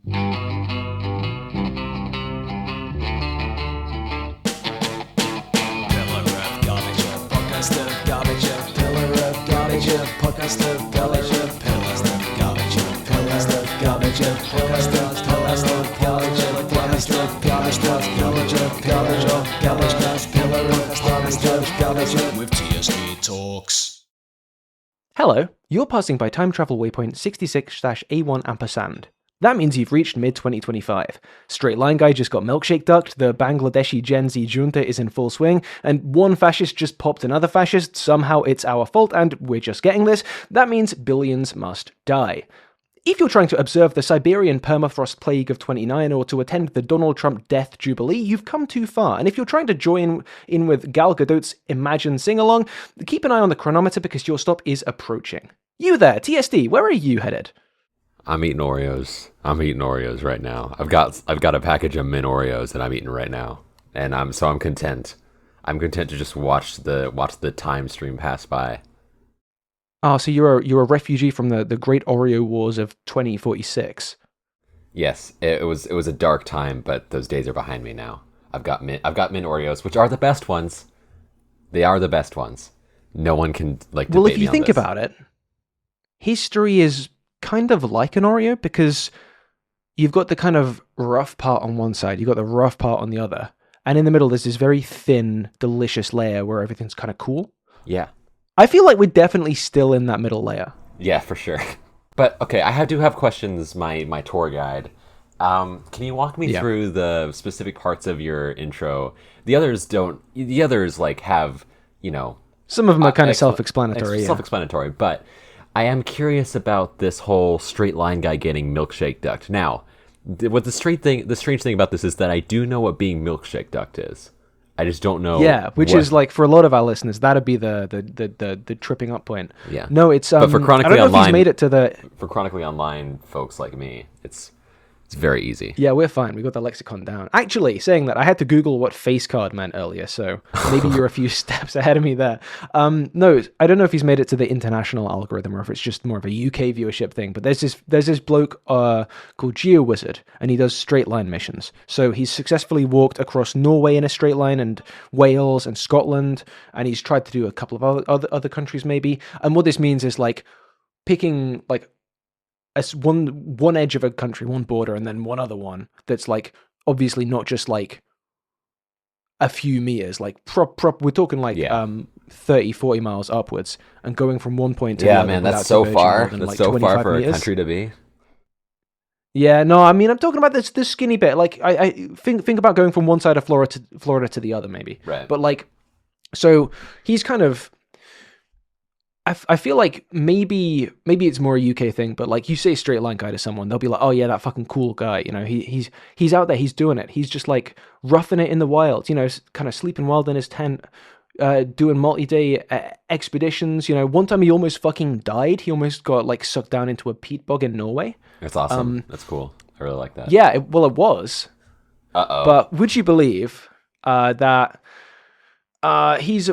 With TSD Talks. Hello, you're passing by Timetravel Waypoint 66-A1 %. That means you've reached mid-2025. Straight Line Guy just got milkshake ducked, the Bangladeshi Gen Z junta is in full swing, and one fascist just popped another fascist, somehow it's our fault and we're just getting this. That means billions must die. If you're trying to observe the Siberian permafrost plague of 29 or to attend the Donald Trump death jubilee, you've come too far. And if you're trying to join in with Gal Gadot's Imagine sing-along, keep an eye on the chronometer because your stop is approaching. You there, TSD, where are you headed? I'm eating Oreos. I'm eating Oreos right now. I've got a package of mint Oreos that I'm eating right now, and I'm content. I'm content to just watch the time stream pass by. Oh, so you're a refugee from the Great Oreo Wars of 2046. Yes, it was a dark time, but those days are behind me now. I've got mint Oreos, which are the best ones. They are the best ones. No one can debate Well, if me you on think this. about it, history is kind of like an Oreo because you've got the kind of rough part on one side, you've got the rough part on the other, and in the middle there's this very thin, delicious layer where everything's kind of cool. Yeah. I feel like we're definitely still in that middle layer. Yeah, for sure. But okay, I do have questions. My tour guide. Can you walk me through the specific parts of your intro? The others don't. The others have Some of them are kind of self-explanatory. Self-explanatory, but I am curious about this whole straight line guy getting milkshake ducked. Now, what the strange thing about this is that I do know what being milkshake ducked is. I just don't know. Yeah, which is for a lot of our listeners, that'd be the tripping up point. Yeah. No, it's but for Chronically I don't know Online, if he's made it to the. For Chronically Online folks like me, it's very easy. Yeah, we're fine. We got the lexicon down. Actually, saying that, I had to Google what face card meant earlier, so maybe you're a few steps ahead of me there. No, I don't know if he's made it to the international algorithm or if it's just more of a UK viewership thing, but there's this bloke called GeoWizard, and he does straight line missions. So he's successfully walked across Norway in a straight line, and Wales and Scotland, and he's tried to do a couple of other countries maybe. And what this means is picking as one edge of a country, one border, and then one other one that's obviously not just a few meters, we're talking 30, 40 miles upwards, and going from one point to the other. Yeah, man, that's so far. That's so far for meters. A country to be. Yeah, no, I mean, I'm talking about this skinny bit. I think about going from one side of Florida to the other, maybe. Right. But so he's kind of. I feel like maybe it's more a UK thing, but you say straight line guy to someone, they'll be like, oh yeah, that fucking cool guy, he's out there, he's doing it, he's just roughing it in the wild, kind of sleeping wild in his tent, doing multi-day expeditions. One time he almost fucking died. He almost got sucked down into a peat bog in Norway. That's awesome. That's cool. I really like that. Yeah, it was. But would you believe that he's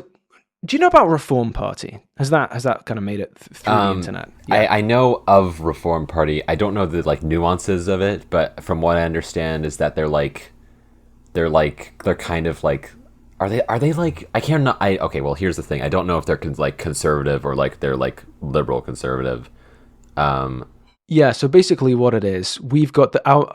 do you know about Reform Party? Has that kind of made it through the internet? Yeah. I know of Reform Party. I don't know the nuances of it, but from what I understand is that they're kind of are they I can't okay, well, here's the thing. I don't know if they're conservative or they're liberal conservative. Yeah, so basically what it is, we've got I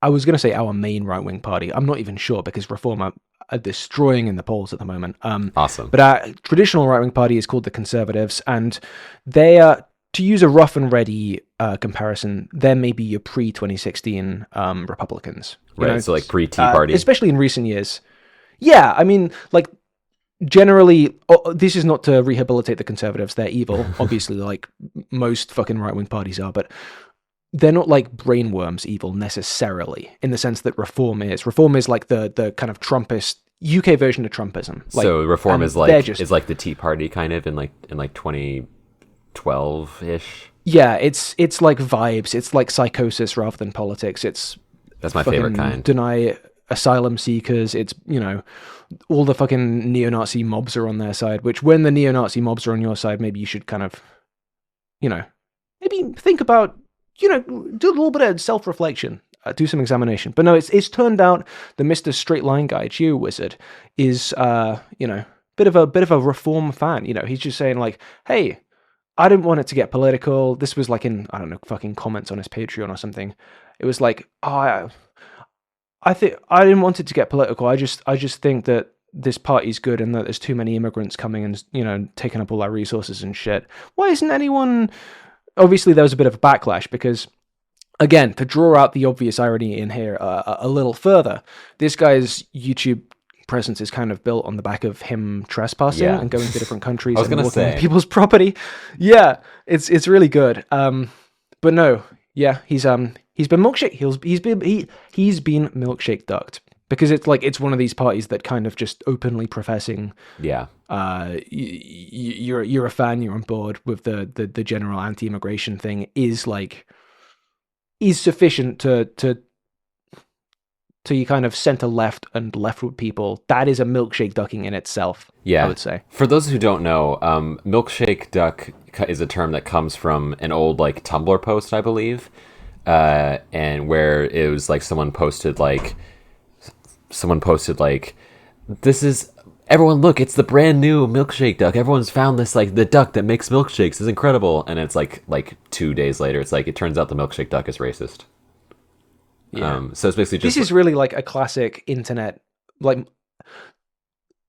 was going to say our main right-wing party. I'm not even sure because Reform are destroying in the polls at the moment. Awesome. But our traditional right-wing party is called the Conservatives, and they are, to use a rough and ready comparison, they're maybe your pre-2016 Republicans. Right, so pre-Tea Party. Especially in recent years. Yeah, I mean, generally, this is not to rehabilitate the Conservatives. They're evil, obviously, most fucking right-wing parties are, but they're not brainworms evil necessarily, in the sense that Reform is. Reform is the kind of Trumpist UK version of Trumpism. So Reform is the Tea Party kind of in 2012-ish. Yeah, it's vibes. It's psychosis rather than politics. That's my favorite kind. Deny asylum seekers. It's all the fucking neo-Nazi mobs are on their side. Which when the neo-Nazi mobs are on your side, maybe you should kind of maybe think about do a little bit of self-reflection, do some examination. But no, it's turned out the Mr. Straight Line Guy, Geo Wizard, is bit of a reform fan. He's just saying like, hey, I didn't want it to get political. This was like in, I don't know, fucking comments on his Patreon or something. It was like, oh, I think I didn't want it to get political. I just think that this party's good and that there's too many immigrants coming and taking up all our resources and shit. Why isn't anyone? Obviously, there was a bit of a backlash because, again, to draw out the obvious irony in here a little further, this guy's YouTube presence is kind of built on the back of him trespassing and going to different countries and walking on people's property. Yeah, it's really good. But no, yeah, he's been milkshake. He's been milkshake ducked because it's one of these parties that kind of just openly professing. Yeah. You're a fan. You're on board with the general anti-immigration thing. Is sufficient to you kind of center left and leftward people. That is a milkshake ducking in itself. Yeah, I would say. For those who don't know, milkshake duck is a term that comes from an old like Tumblr post, I believe, and where it was like someone posted like, this is. Everyone, look! It's the brand new milkshake duck. Everyone's found this, like the duck that makes milkshakes is incredible. And it's like 2 days later, it's like it turns out the milkshake duck is racist. Yeah. So it's basically just this is really like a classic internet, like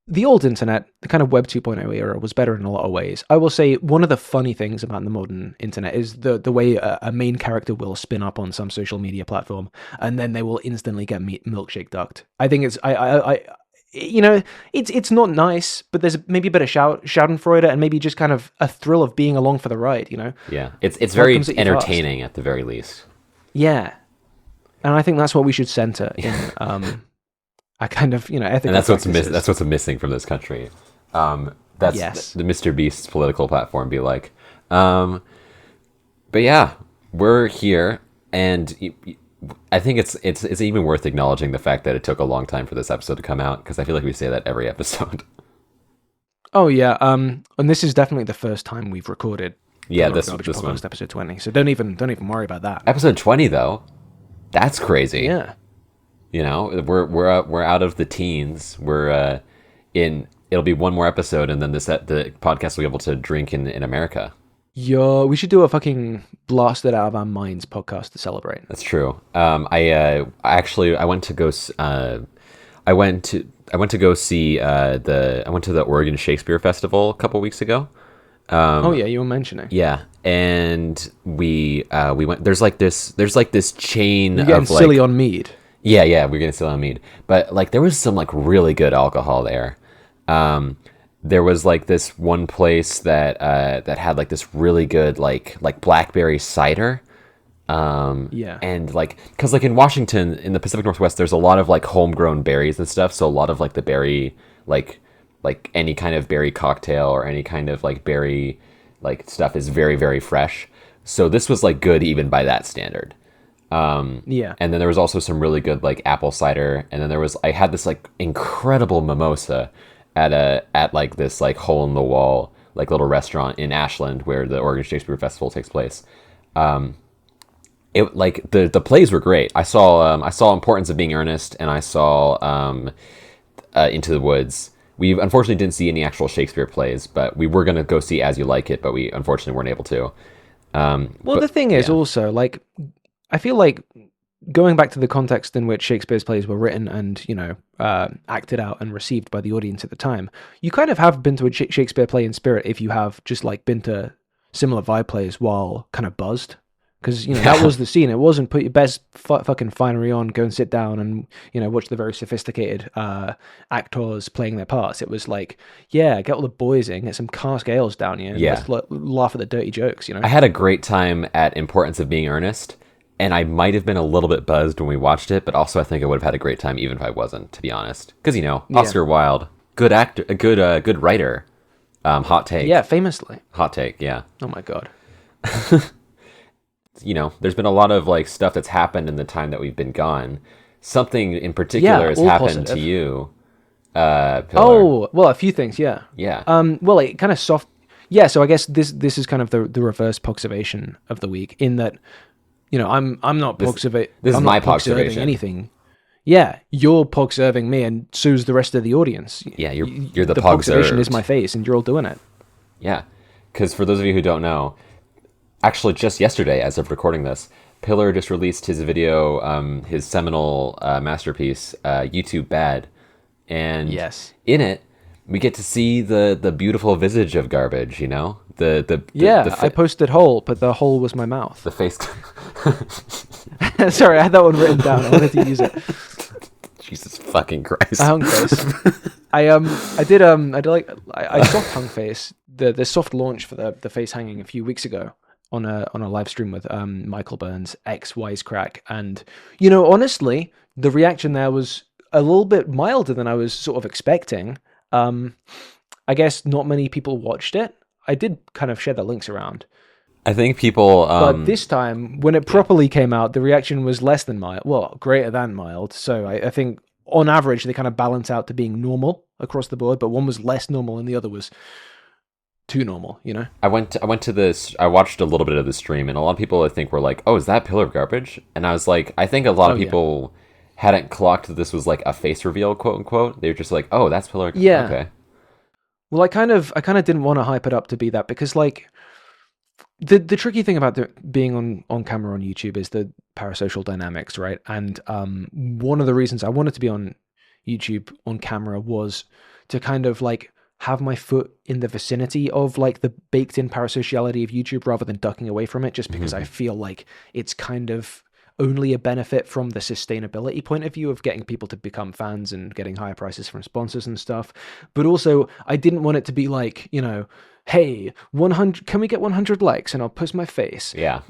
the old internet, the kind of Web 2.0 era was better in a lot of ways. I will say one of the funny things about the modern internet is the way a main character will spin up on some social media platform and then they will instantly get milkshake ducked. I think it's it's not nice, but there's maybe a bit of schadenfreude and maybe just kind of a thrill of being along for the ride, Yeah, it's very entertaining at the very least. Yeah, and I think that's what we should center in a kind of ethical. And that's what's missing from this country. That's the Mr. Beast's political platform. Be like, but yeah, we're here, and I think it's even worth acknowledging the fact that it took a long time for this episode to come out, because I feel like we say that every episode. Oh yeah, and this is definitely the first time we've recorded. Yeah, this one, episode 20. So don't even worry about that. Episode 20 though, that's crazy. Yeah, we're out of the teens. We're in. It'll be one more episode, and then the podcast will be able to drink in America. Yo, we should do a fucking blast it out of our minds podcast to celebrate. That's true. I went to go see the Oregon Shakespeare Festival a couple weeks ago. Oh yeah, you were mentioning. Yeah, and we went. There's like this chain You're getting silly on mead. Yeah, we're getting silly on mead. But like there was some like really good alcohol there. There was like this one place that had like this really good like blackberry cider. And like, cause like in Washington, in the Pacific Northwest, there's a lot of like homegrown berries and stuff. So a lot of like the berry, like any kind of berry cocktail or any kind of like berry like stuff is very, very fresh. So this was like good even by that standard. And then there was also some really good like apple cider. And then I had this like incredible mimosa at like this like hole in the wall like little restaurant in Ashland where the Oregon Shakespeare Festival takes place. It like the plays were great. I saw Importance of Being Earnest, and I saw Into the Woods. We unfortunately didn't see any actual Shakespeare plays, but we were gonna go see As You Like It, but we unfortunately weren't able to. The thing is also like I feel like going back to the context in which Shakespeare's plays were written and, acted out and received by the audience at the time, you kind of have been to a Shakespeare play in spirit if you have just like been to similar vibe plays while kind of buzzed. Because, that was the scene. It wasn't put your best fucking finery on, go and sit down and, watch the very sophisticated actors playing their parts. It was like, yeah, get all the boys in, get some cask ales down here, and let's laugh at the dirty jokes, I had a great time at Importance of Being Earnest. And I might have been a little bit buzzed when we watched it, but also I think I would have had a great time even if I wasn't, to be honest. Because, Oscar Wilde, good actor, good writer. Hot take. Yeah, famously. Hot take, yeah. Oh my God. There's been a lot of like stuff that's happened in the time that we've been gone. Something in particular has happened to you, Pillar. Oh, well, a few things, yeah. Yeah. Well, it kind of soft. Yeah, so I guess this is kind of the reverse Poxovation of the week in that I'm not This is I'm my not pog-serving pog-servation. anything. Yeah, you're pog-serving me, and so's the rest of the audience. Yeah, you're the the pog-served. pog-servation is my face, and you're all doing it. Yeah, because for those of you who don't know, actually just yesterday, as of recording this, Pillar just released his video, his seminal masterpiece, YouTube Bad, and Yes. in it we get to see the beautiful visage of Garbage. I posted whole, but the hole was my mouth. The face. Sorry, I had that one written down. I wanted to use it. Jesus fucking Christ. A hung face. I soft hung face the soft launch for the face hanging a few weeks ago on a live stream with Michael Burns ex Wisecrack, and honestly the reaction there was a little bit milder than I was sort of expecting. I guess not many people watched it. I did kind of share the links around. I think people But this time, when it properly came out, the reaction was less than mild. Well, greater than mild. So I think, on average, they kind of balance out to being normal across the board. But one was less normal and the other was too normal, I went to this. I watched a little bit of the stream, and a lot of people I think were like, "Oh, is that Pillar of Garbage?" And I was like, I think a lot of people hadn't clocked that this was like a face reveal, quote unquote. They were just like, "Oh, that's Pillar." Yeah. Okay. Well, I kind of didn't want to hype it up to be that, because like the tricky thing about being on camera on YouTube is the parasocial dynamics, right? And one of the reasons I wanted to be on YouTube on camera was to kind of like have my foot in the vicinity of like the baked in parasociality of YouTube rather than ducking away from it, just because I feel like it's kind of only a benefit from the sustainability point of view of getting people to become fans and getting higher prices from sponsors and stuff. But also I didn't want it to be like, hey, 100, can we get 100 likes and I'll post my face? Yeah.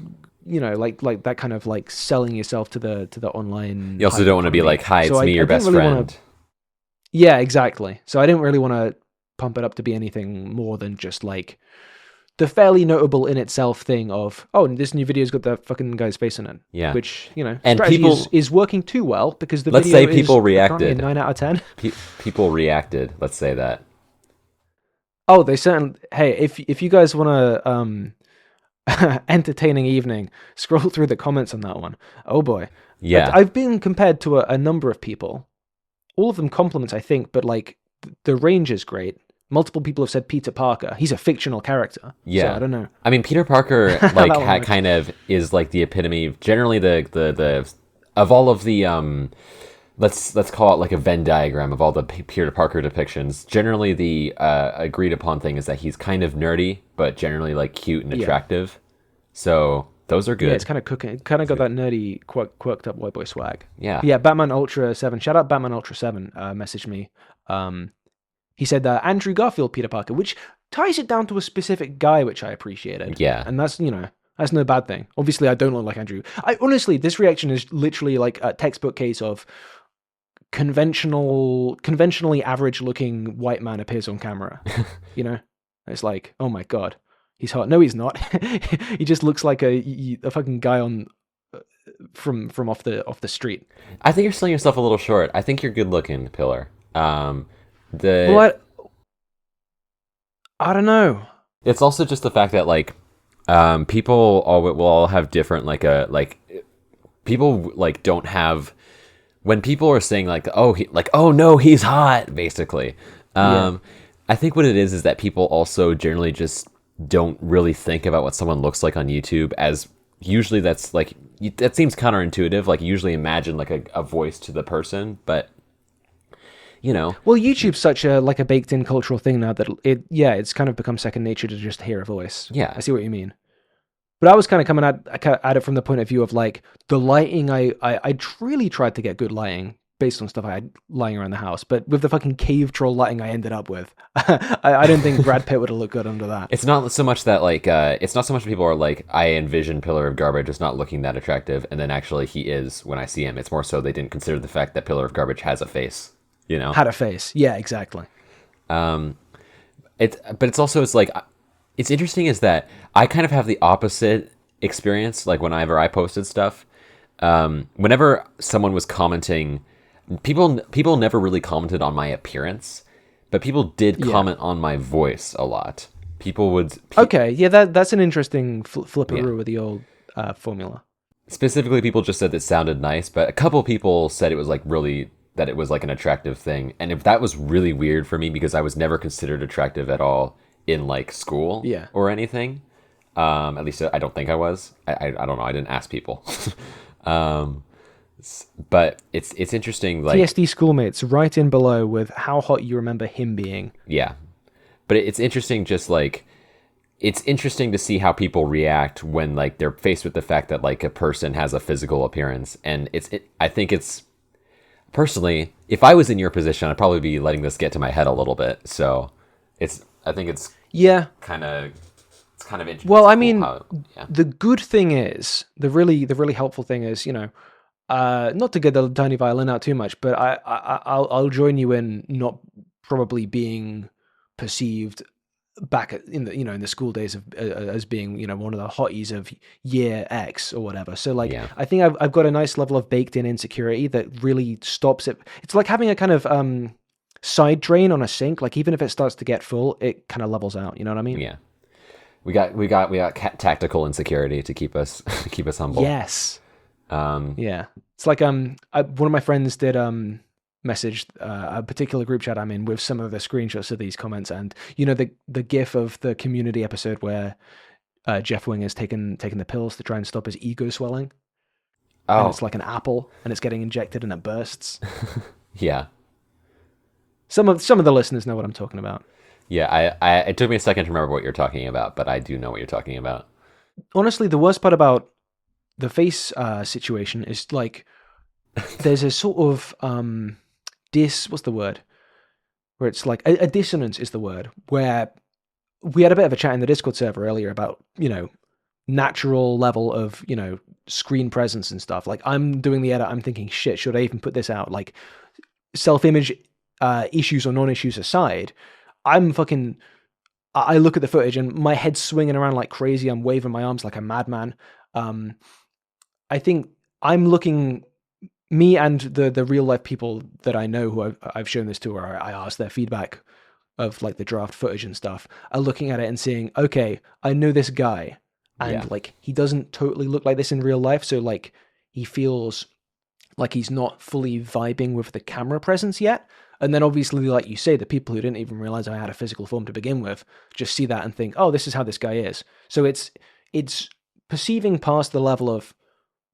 Like that kind of like selling yourself to the online. You also don't want to be like, "Hi, it's me, your best really friend." Yeah, exactly. So I didn't really want to pump it up to be anything more than just like the fairly notable in itself thing of, oh, this new video's got the fucking guy's face in it. Yeah. Which, And strategy people is working too well, because the let's video say people is apparently reacted. a 9 out of 10. People reacted. Let's say that. Oh, they certainly. Hey, if you guys want to entertaining evening, scroll through the comments on that one. Oh boy. Yeah. I've been compared to a number of people, all of them compliments, I think, but like the range is great. Multiple people have said Peter Parker. He's a fictional character. Yeah. So I don't know. I mean, Peter Parker kind of is like the epitome. Generally, the of all of the let's call it like a Venn diagram of all the Peter Parker depictions. Generally, the agreed upon thing is that he's kind of nerdy, but generally like cute and attractive. So those are good. Yeah, it's kind of cooking. Kind of got that nerdy, quirked up white boy swag. Yeah. Yeah, Batman Ultra 7. Shout out Batman Ultra 7. Messaged me. He said Andrew Garfield Peter Parker, which ties it down to a specific guy, which I appreciated. Yeah. And that's, that's no bad thing. Obviously, I don't look like Andrew. Honestly, this reaction is literally like a textbook case of conventionally average-looking white man appears on camera. It's like, oh my god, he's hot. No, he's not. He just looks like a fucking guy from off the street. I think you're selling yourself a little short. I think you're good looking, Pillar. What? I don't know. It's also just the fact that like people will all have different people like don't have, when people are saying like, oh no, he's hot, basically. I think what it is that people also generally just don't really think about what someone looks like on YouTube, as usually that's like, that seems counterintuitive. Like usually imagine like a voice to the person, but well, YouTube's such a baked-in cultural thing now that it's kind of become second nature to just hear a voice. Yeah, I see what you mean. But I was kind of coming at it from the point of view of like the lighting. I really tried to get good lighting based on stuff I had lying around the house, but with the fucking cave troll lighting I ended up with, I don't think Brad Pitt would have looked good under that. It's not so much that it's not so much people are like, I envision Pillar of Garbage as not looking that attractive, and then actually he is when I see him. It's more so they didn't consider the fact that Pillar of Garbage has a face. Had a face. Yeah, exactly. It's like, it's interesting is that I kind of have the opposite experience. Like whenever I posted stuff, whenever someone was commenting, people never really commented on my appearance, but people did comment on my voice a lot. People would. Okay, yeah, that's an interesting flipperoo with the old formula. specifically people just said it sounded nice, but a couple people said it was like really that it was like an attractive thing. And if that was really weird for me because I was never considered attractive at all in like school Yeah. or anything. At least I don't think I was. I don't know. I didn't ask people. um, but it's interesting. Like TSD schoolmates, right in below with how hot you remember him being. yeah, but it's interesting. Just like it's interesting to see how people react when like they're faced with the fact that like a person has a physical appearance, and I think it's personally, if I was in your position, I'd probably be letting this get to my head a little bit. So I think it's Yeah. kind of interesting. Well, I Cool mean, how- yeah. the good thing is, the really helpful thing is, not to get the tiny violin out too much, but I'll join you in not probably being perceived in the school days of as being one of the hotties of year X or whatever. So like Yeah. I think I've got a nice level of baked in insecurity that really stops it. It's like having a kind of side drain on a sink. Like even if it starts to get full, it kind of levels out. You know what I mean? Yeah. We got tactical insecurity to keep us keep us humble. Yes. Yeah. It's like one of my friends did messaged a particular group chat I'm in with some of the screenshots of these comments, and the gif of the Community episode where Jeff Wing is taking the pills to try and stop his ego swelling. And Oh, it's like an apple and it's getting injected and it bursts. yeah. Some of the listeners know what I'm talking about. Yeah, it took me a second to remember what you're talking about, but I do know what you're talking about. Honestly, the worst part about the face situation is like there's a sort of what's the word? Where it's like a dissonance is the word. Where we had a bit of a chat in the Discord server earlier about natural level of screen presence and stuff. Like I'm doing the edit, I'm thinking, shit, should I even put this out? Like self-image issues or non-issues aside, I look at the footage and my head's swinging around like crazy. I'm waving my arms like a madman. I think I'm looking, me and the real life people that I know who I've shown this to, or I asked their feedback of like the draft footage and stuff, are looking at it and saying, okay, I know this guy, and Yeah. like he doesn't totally look like this in real life, so like he feels like he's not fully vibing with the camera presence yet. And then obviously, like you say, the people who didn't even realize I had a physical form to begin with just see that and think, oh, this is how this guy is. So it's perceiving past the level of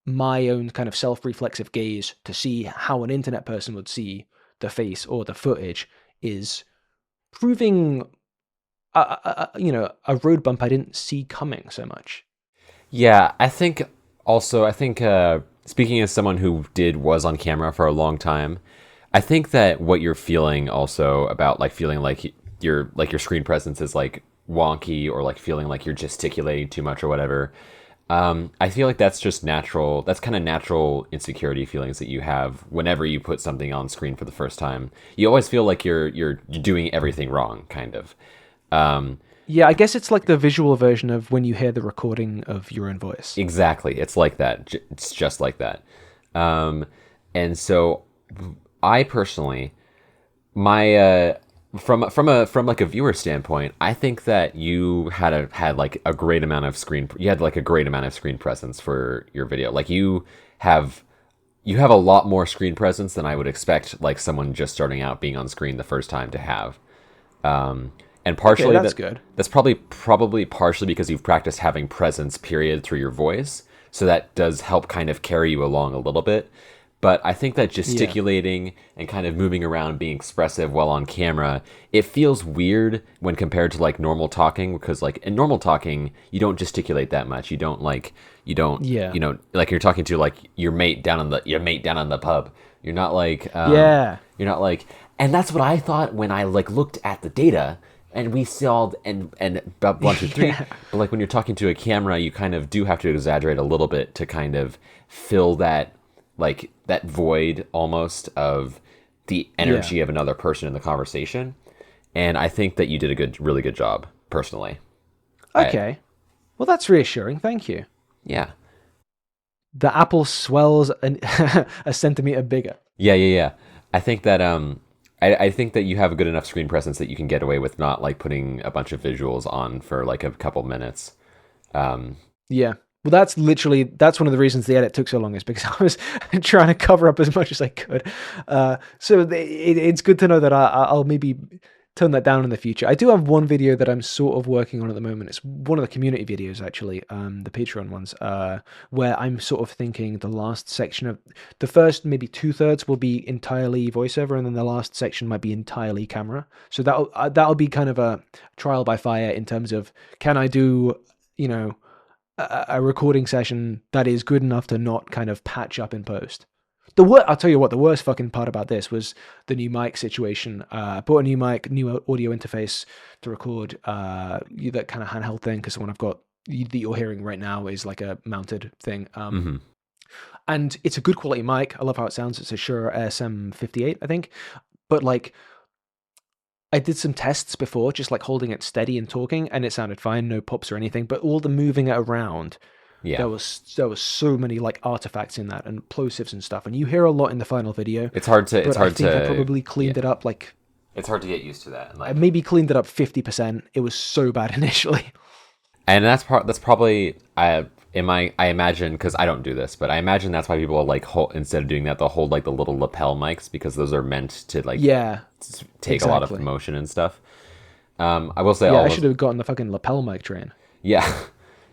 my own kind of self-reflexive gaze to see how an internet person would see the face or the footage is proving a road bump I didn't see coming so much. Yeah, I think speaking as someone who was on camera for a long time, I think that what you're feeling also about like feeling like your screen presence is like wonky or like feeling like you're gesticulating too much or whatever. I feel like that's just natural. That's kind of natural insecurity feelings that you have whenever you put something on screen for the first time. You always feel like you're doing everything wrong, kind of. Yeah, I guess it's like the visual version of when you hear the recording of your own voice. Exactly. It's like that. It's just like that. And so I personally, my from like a viewer standpoint, I think that you had like a great amount of screen presence for your video. Like you have a lot more screen presence than I would expect like someone just starting out being on screen the first time to have. And partially that's good. That's probably partially because you've practiced having presence period through your voice. So that does help kind of carry you along a little bit. But I think that gesticulating and kind of moving around, being expressive while on camera, it feels weird when compared to like normal talking, because like in normal talking, you don't gesticulate that much. You don't like you're talking to like your mate down on the pub. You're not like you're not like, and that's what I thought when I like looked at the data. And we saw, and about 1, 2, 3, but like when you're talking to a camera, you kind of do have to exaggerate a little bit to kind of fill that, like that void almost of the energy of another person in the conversation. And I think that you did a really good job, personally. Okay. Well, that's reassuring. Thank you. Yeah. The apple swells a centimeter bigger. Yeah. I think that I think that you have a good enough screen presence that you can get away with not like putting a bunch of visuals on for like a couple minutes. Yeah. Well, that's one of the reasons the edit took so long, is because I was trying to cover up as much as I could. It's good to know that I'll maybe tone that down in the future. I do have one video that I'm sort of working on at the moment. It's one of the community videos, actually, the Patreon ones, where I'm sort of thinking the last section of the first maybe 2/3 will be entirely voiceover, and then the last section might be entirely camera. So that'll be kind of a trial by fire in terms of, can I do, a recording session that is good enough to not kind of patch up in post. I'll tell you what, the worst fucking part about this was the new mic situation. I bought a new mic, new audio interface to record that kind of handheld thing, because the one I've got that you're hearing right now is like a mounted thing. And it's a good quality mic. I love how it sounds. It's a Shure SM58, I think. But like, I did some tests before, just like holding it steady and talking, and it sounded fine, no pops or anything. But all the moving it around, there was so many like artifacts in that and plosives and stuff, and you hear a lot in the final video. It's hard to. I think I probably cleaned it up like. It's hard to get used to that. And I maybe cleaned it up 50%. It was so bad initially. And that's probably I imagine, because I don't do this, but I imagine that's why people like instead of doing that, they'll hold like the little lapel mics, because those are meant to like take a lot of motion and stuff. I will say, I should have gotten the fucking lapel mic train. Yeah,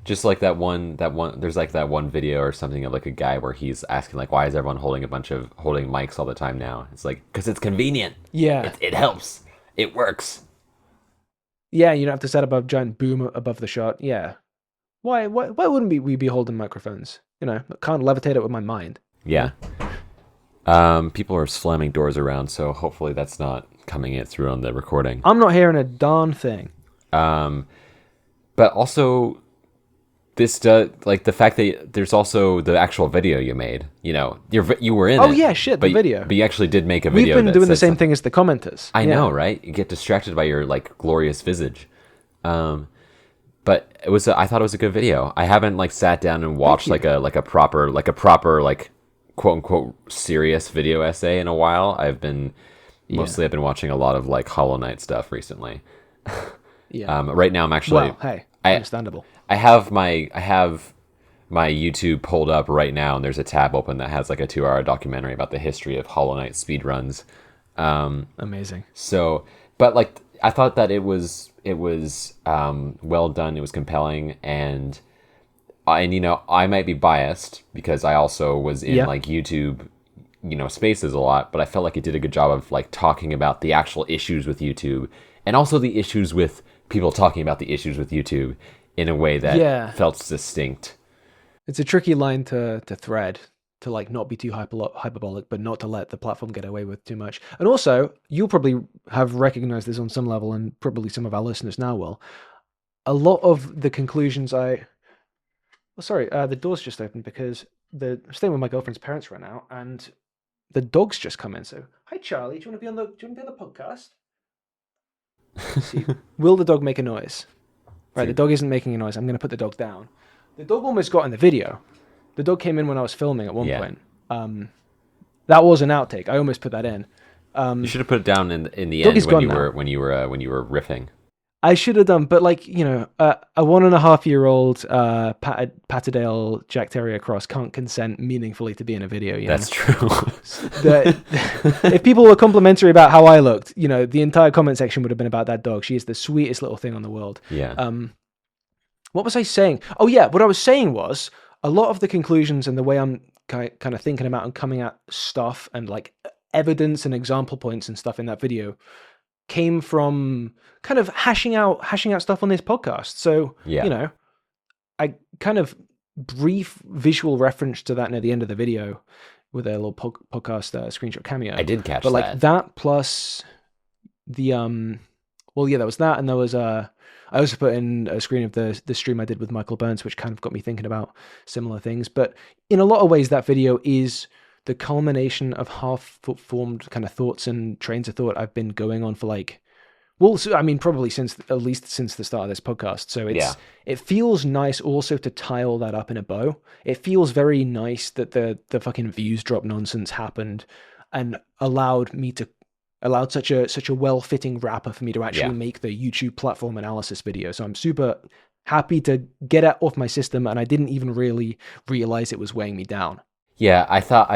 just like that one. There's like that one video or something of like a guy where he's asking like, why is everyone holding mics all the time now? It's like, because it's convenient. Yeah, it helps. It works. Yeah, you don't have to set up a giant boom above the shot. Yeah. Why wouldn't we be holding microphones? I can't levitate it with my mind. Yeah. People are slamming doors around, so hopefully that's not coming in through on the recording. I'm not hearing a darn thing. But also, this does, like, the fact that there's also the actual video you made. You were in it. Oh yeah, shit, the video. But you actually did make a video. We've been doing the same thing as the commenters. I know, right? You get distracted by your like glorious visage. But I thought it was a good video. I haven't like sat down and watched like a proper like quote unquote serious video essay in a while. I've been watching a lot of like Hollow Knight stuff recently. Yeah. Right now I'm actually understandable. I have my YouTube pulled up right now, and there's a tab open that has like a 2-hour documentary about the history of Hollow Knight speedruns. Amazing. So, but like, I thought that it was well done. It was compelling, and I might be biased because I also was in like YouTube, spaces a lot, but I felt like it did a good job of like talking about the actual issues with YouTube, and also the issues with people talking about the issues with YouTube in a way that felt distinct. It's a tricky line to thread, to like not be too hyperbolic, but not to let the platform get away with too much. And also, you'll probably have recognized this on some level, and probably some of our listeners now will. A lot of the conclusions the door's just opened because I'm staying with my girlfriend's parents right now, and the dog's just come in. So, hi Charlie, do you want to be on the podcast? Let's see. Will the dog make a noise? Right, the dog isn't making a noise. I'm going to put the dog down. The dog almost got in the video. The dog came in when I was filming at one point. That was an outtake. I almost put that in. You should have put it down in the end when you were riffing. I should have done, but like, a 1.5-year-old Patterdale Jack Terrier cross can't consent meaningfully to be in a video. That's true. If people were complimentary about how I looked, the entire comment section would have been about that dog. She is the sweetest little thing on the world. Yeah. What was I saying? Oh yeah, what I was saying was a lot of the conclusions and the way I'm kind of thinking about and coming at stuff and like evidence and example points and stuff in that video came from kind of hashing out stuff on this podcast. So, I kind of brief visual reference to that near the end of the video with a little podcast screenshot cameo. I did catch that. But like that. That plus the, there was that. And there was, I also put in a screen of the stream I did with Michael Burns, which kind of got me thinking about similar things. But in a lot of ways, that video is the culmination of half-formed kind of thoughts and trains of thought I've been going on for probably at least since the start of this podcast. So it feels nice also to tie all that up in a bow. It feels very nice that the fucking views drop nonsense happened and allowed such a well-fitting wrapper for me to actually make the YouTube platform analysis video. So I'm super happy to get it off my system, and I didn't even really realize it was weighing me down. Yeah, I thought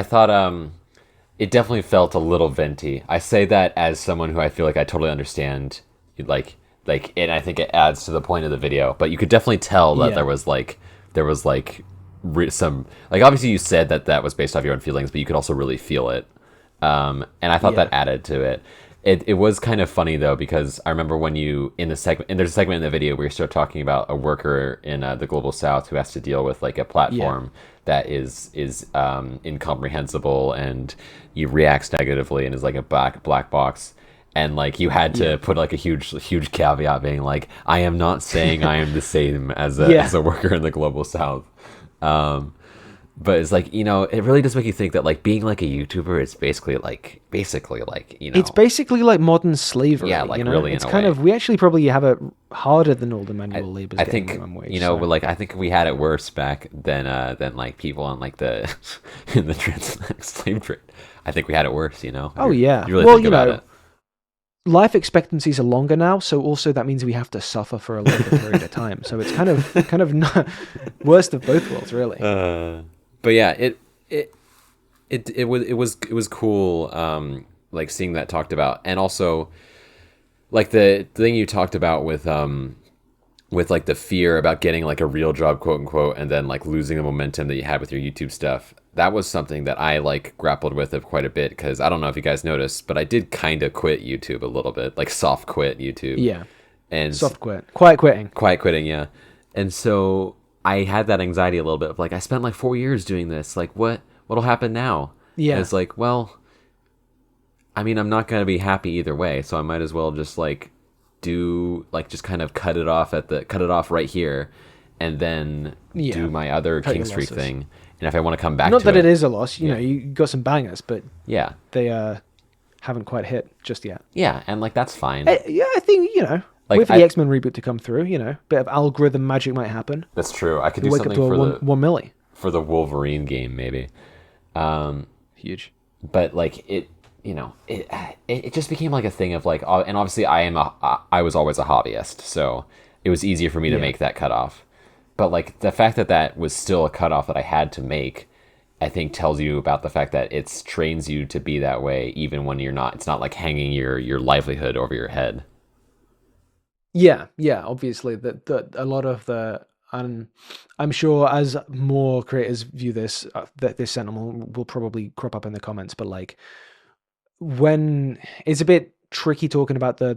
it definitely felt a little venti. I say that as someone who I feel like I totally understand, like, and I think it adds to the point of the video. But you could definitely tell that there was some, like, obviously you said that was based off your own feelings, but you could also really feel it. And I thought that added to it. It was kind of funny though, because I remember when you there's a segment in the video where you start talking about a worker in the global south who has to deal with like a platform that is incomprehensible and he reacts negatively and is like a black box. And like you had to put like a huge caveat being like, I am not saying I am the same as a worker in the global south. But it's like, you know, it really does make you think that like being like a YouTuber is basically like, you know, it's basically like modern slavery. Yeah, like, you know? really it's in a kind way. of, we actually probably have it harder than all the manual laborers. I think, you know, like I think we had it worse back than like people on like the in the transatlantic slave trade. I think we had it worse, you know. Oh yeah. You really well, think you about know, it. life expectancies are longer now, so also that means we have to suffer for a longer period of time. So it's kind of not worst of both worlds, really. But yeah, it was cool, like seeing that talked about, and also like the thing you talked about with like the fear about getting like a real job, quote unquote, and then like losing the momentum that you had with your YouTube stuff. That was something that I like grappled with quite a bit, because I don't know if you guys noticed, but I did kind of quit YouTube a little bit, like soft quit YouTube. Yeah. And Soft quit. Quiet quitting, yeah. And so I had that anxiety a little bit of like, I spent like 4 years doing this. Like, what'll happen now? Yeah. And it's like, well, I mean, I'm not going to be happy either way. So I might as well just like just kind of cut it off right here, and then do my other Kingscreek thing. And if I want to come back Not to that it it is a loss, you know, you got some bangers, but yeah, they haven't quite hit just yet. Yeah, and like that's fine. Yeah, I think, you know, like, wait for the X-Men reboot to come through, you know, bit of algorithm magic might happen. That's true. I could do wake something up to for one milli. For the Wolverine game, maybe. Huge. But like it, you know, it just became like a thing of like, and obviously I was always a hobbyist, so it was easier for me to make that cutoff. But like the fact that was still a cutoff that I had to make, I think tells you about the fact that it trains you to be that way, even when you're not. It's not like hanging your livelihood over your head. Yeah, obviously that a lot of the, I'm sure as more creators view this, that this sentiment will probably crop up in the comments, but like when it's a bit tricky talking about the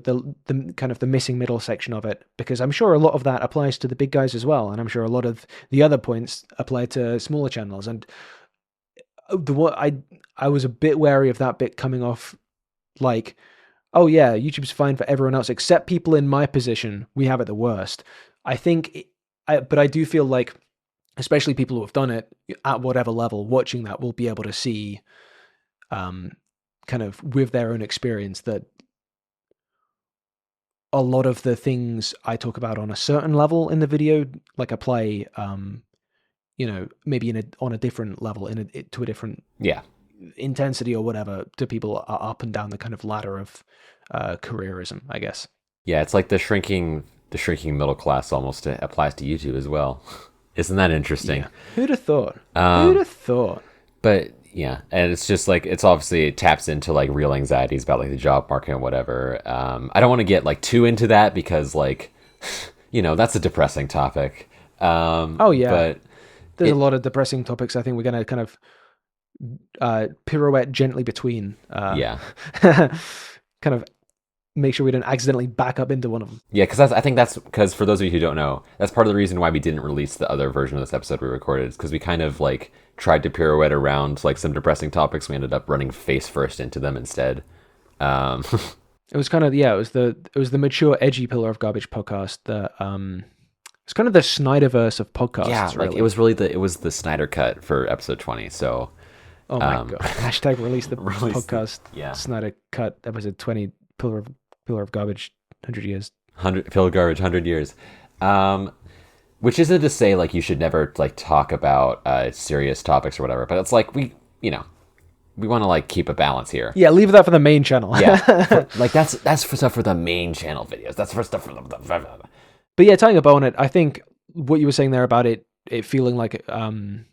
kind of the missing middle section of it, because I'm sure a lot of that applies to the big guys as well, and I'm sure a lot of the other points apply to smaller channels. And I was a bit wary of that bit coming off like, oh yeah, YouTube's fine for everyone else except people in my position. We have it the worst. I think, but I do feel like, especially people who have done it at whatever level, watching that will be able to see, kind of with their own experience, that a lot of the things I talk about on a certain level in the video, like apply, you know, maybe on a different level, to a different intensity or whatever, to people up and down the kind of ladder of careerism, I guess. Yeah, it's like the shrinking middle class almost applies to YouTube as well. Isn't that interesting? Yeah. Who'd have thought? Who'd have thought? But yeah, and it's just like, it taps into like real anxieties about like the job market and whatever. I don't want to get like too into that, because like, you know, that's a depressing topic. Oh yeah, but there's a lot of depressing topics. I think we're going to kind of pirouette gently between. Kind of make sure we don't accidentally back up into one of them. Yeah, because for those of you who don't know, that's part of the reason why we didn't release the other version of this episode we recorded, is because we kind of like tried to pirouette around like some depressing topics. We ended up running face first into them instead. It was kind of, it was the mature, edgy Pillar of Garbage podcast that it's kind of the Snyderverse of podcasts. Yeah, like really. it was the Snyder cut for episode 20. So, oh my god! Hashtag release the podcast. Yeah. Snyder cut episode 20. Pillar of Garbage. 100 years. Pillar of Garbage. 100 years. Which isn't to say like you should never like talk about serious topics or whatever, but it's like we want to like keep a balance here. Yeah, leave that for the main channel. Yeah, like that's for stuff for the main channel videos. That's for stuff for the But yeah, tying a bow on it, I think what you were saying there about it feeling like having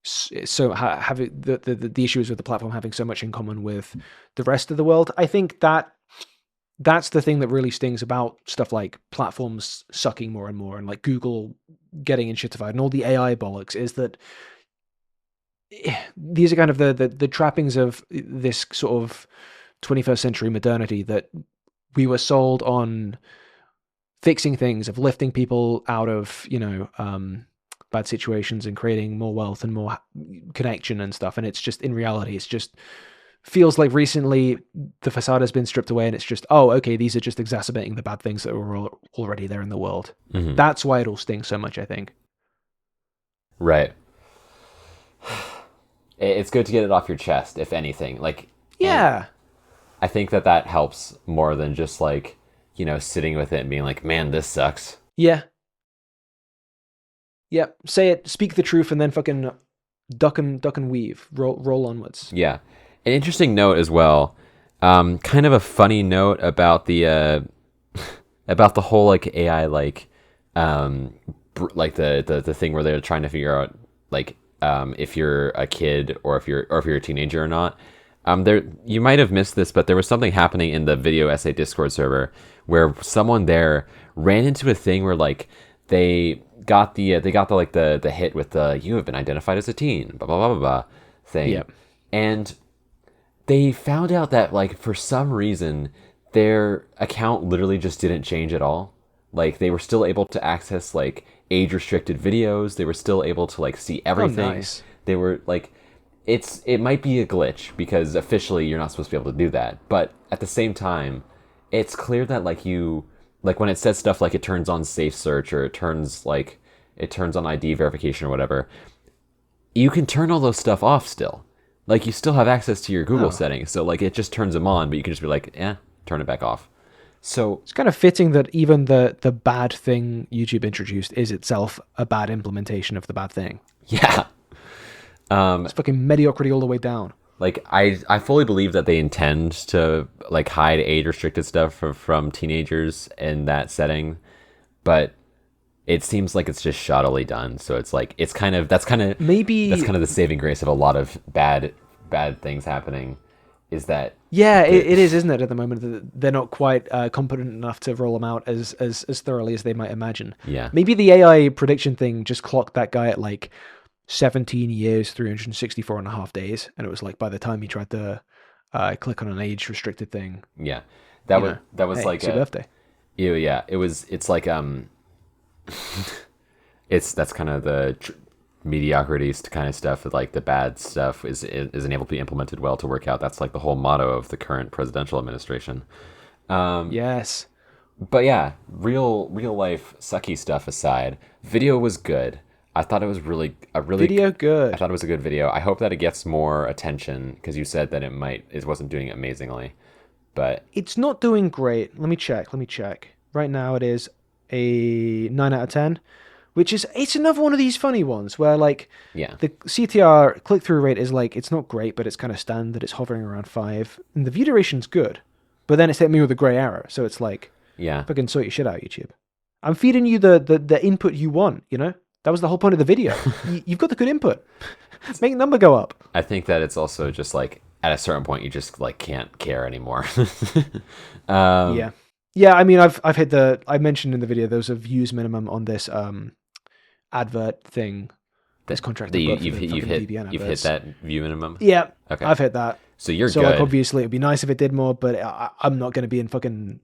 the issues with the platform having so much in common with the rest of the world. I think that's the thing that really stings about stuff like platforms sucking more and more, and like Google getting shitified and all the AI bollocks, is that these are kind of the trappings of this sort of 21st century modernity that we were sold on fixing things, of lifting people out of, bad situations and creating more wealth and more connection and stuff. And it's just, in reality, it's just feels like recently the facade has been stripped away, and it's just, oh, okay, these are just exacerbating the bad things that were already there in the world. Mm-hmm. That's why it all stings so much, I think. Right. It's good to get it off your chest, if anything. Like, yeah, I think that helps more than just like, sitting with it and being like, man, this sucks. Yeah. Yeah. Say it, speak the truth, and then fucking duck and weave, roll onwards. Yeah. An interesting note as well. Kind of a funny note about the about the whole like AI like like the thing where they're trying to figure out like if you're a kid or if you're a teenager or not. There, you might have missed this, but there was something happening in the video essay Discord server where someone there ran into a thing where like they got the hit with the "you have been identified as a teen" blah blah blah blah blah thing, Yep. and they found out that like for some reason their account literally just didn't change at all. Like they were still able to access like age restricted videos. They were still able to like see everything. Oh, nice. They were like, it might be a glitch because officially you're not supposed to be able to do that. But at the same time, it's clear that like when it says stuff like it turns on safe search or it turns on ID verification or whatever, you can turn all those stuff off still. Like you still have access to your Google settings. So like it just turns them on, but you can just be like, turn it back off. So it's kind of fitting that even the bad thing YouTube introduced is itself a bad implementation of the bad thing. Yeah. It's fucking mediocrity all the way down. Like I fully believe that they intend to like hide age restricted stuff from teenagers in that setting, but it seems like it's just shoddily done. So it's like that's kind of the saving grace of a lot of bad things happening. Is that it is, isn't it? At the moment, they're not quite competent enough to roll them out as thoroughly as they might imagine. Yeah. Maybe the AI prediction thing just clocked that guy at like 17 years, 364 and a half days, and it was like by the time he tried to click on an age restricted thing. Yeah, that was hey, like it's your birthday. Yeah, it's like that's kind of the mediocrities kind of stuff. Like the bad stuff isn't able to be implemented well to work out. That's like the whole motto of the current presidential administration. Yes, but yeah, real life sucky stuff aside, video was good. I thought it was video good. I thought it was a good video. I hope that it gets more attention because you said that it wasn't doing amazingly, but it's not doing great. Let me check. Right now it is a 9 out of 10, which is, it's another one of these funny ones where like the CTR click-through rate is like, it's not great, but it's kind of standard. It's hovering around 5, and the view duration's good, but then it's hit me with a gray error. So it's like, fucking sort your shit out, YouTube. I'm feeding you the input you want, That was the whole point of the video. You've got the good input. Make the number go up. I think that it's also just like at a certain point you just like can't care anymore. Yeah. I mean, I've hit I mentioned in the video there was a views minimum on this advert thing. This contract. You've hit that view minimum. Yeah. Okay. I've hit that. So you're good. So like, obviously it'd be nice if it did more, but I'm not going to be in fucking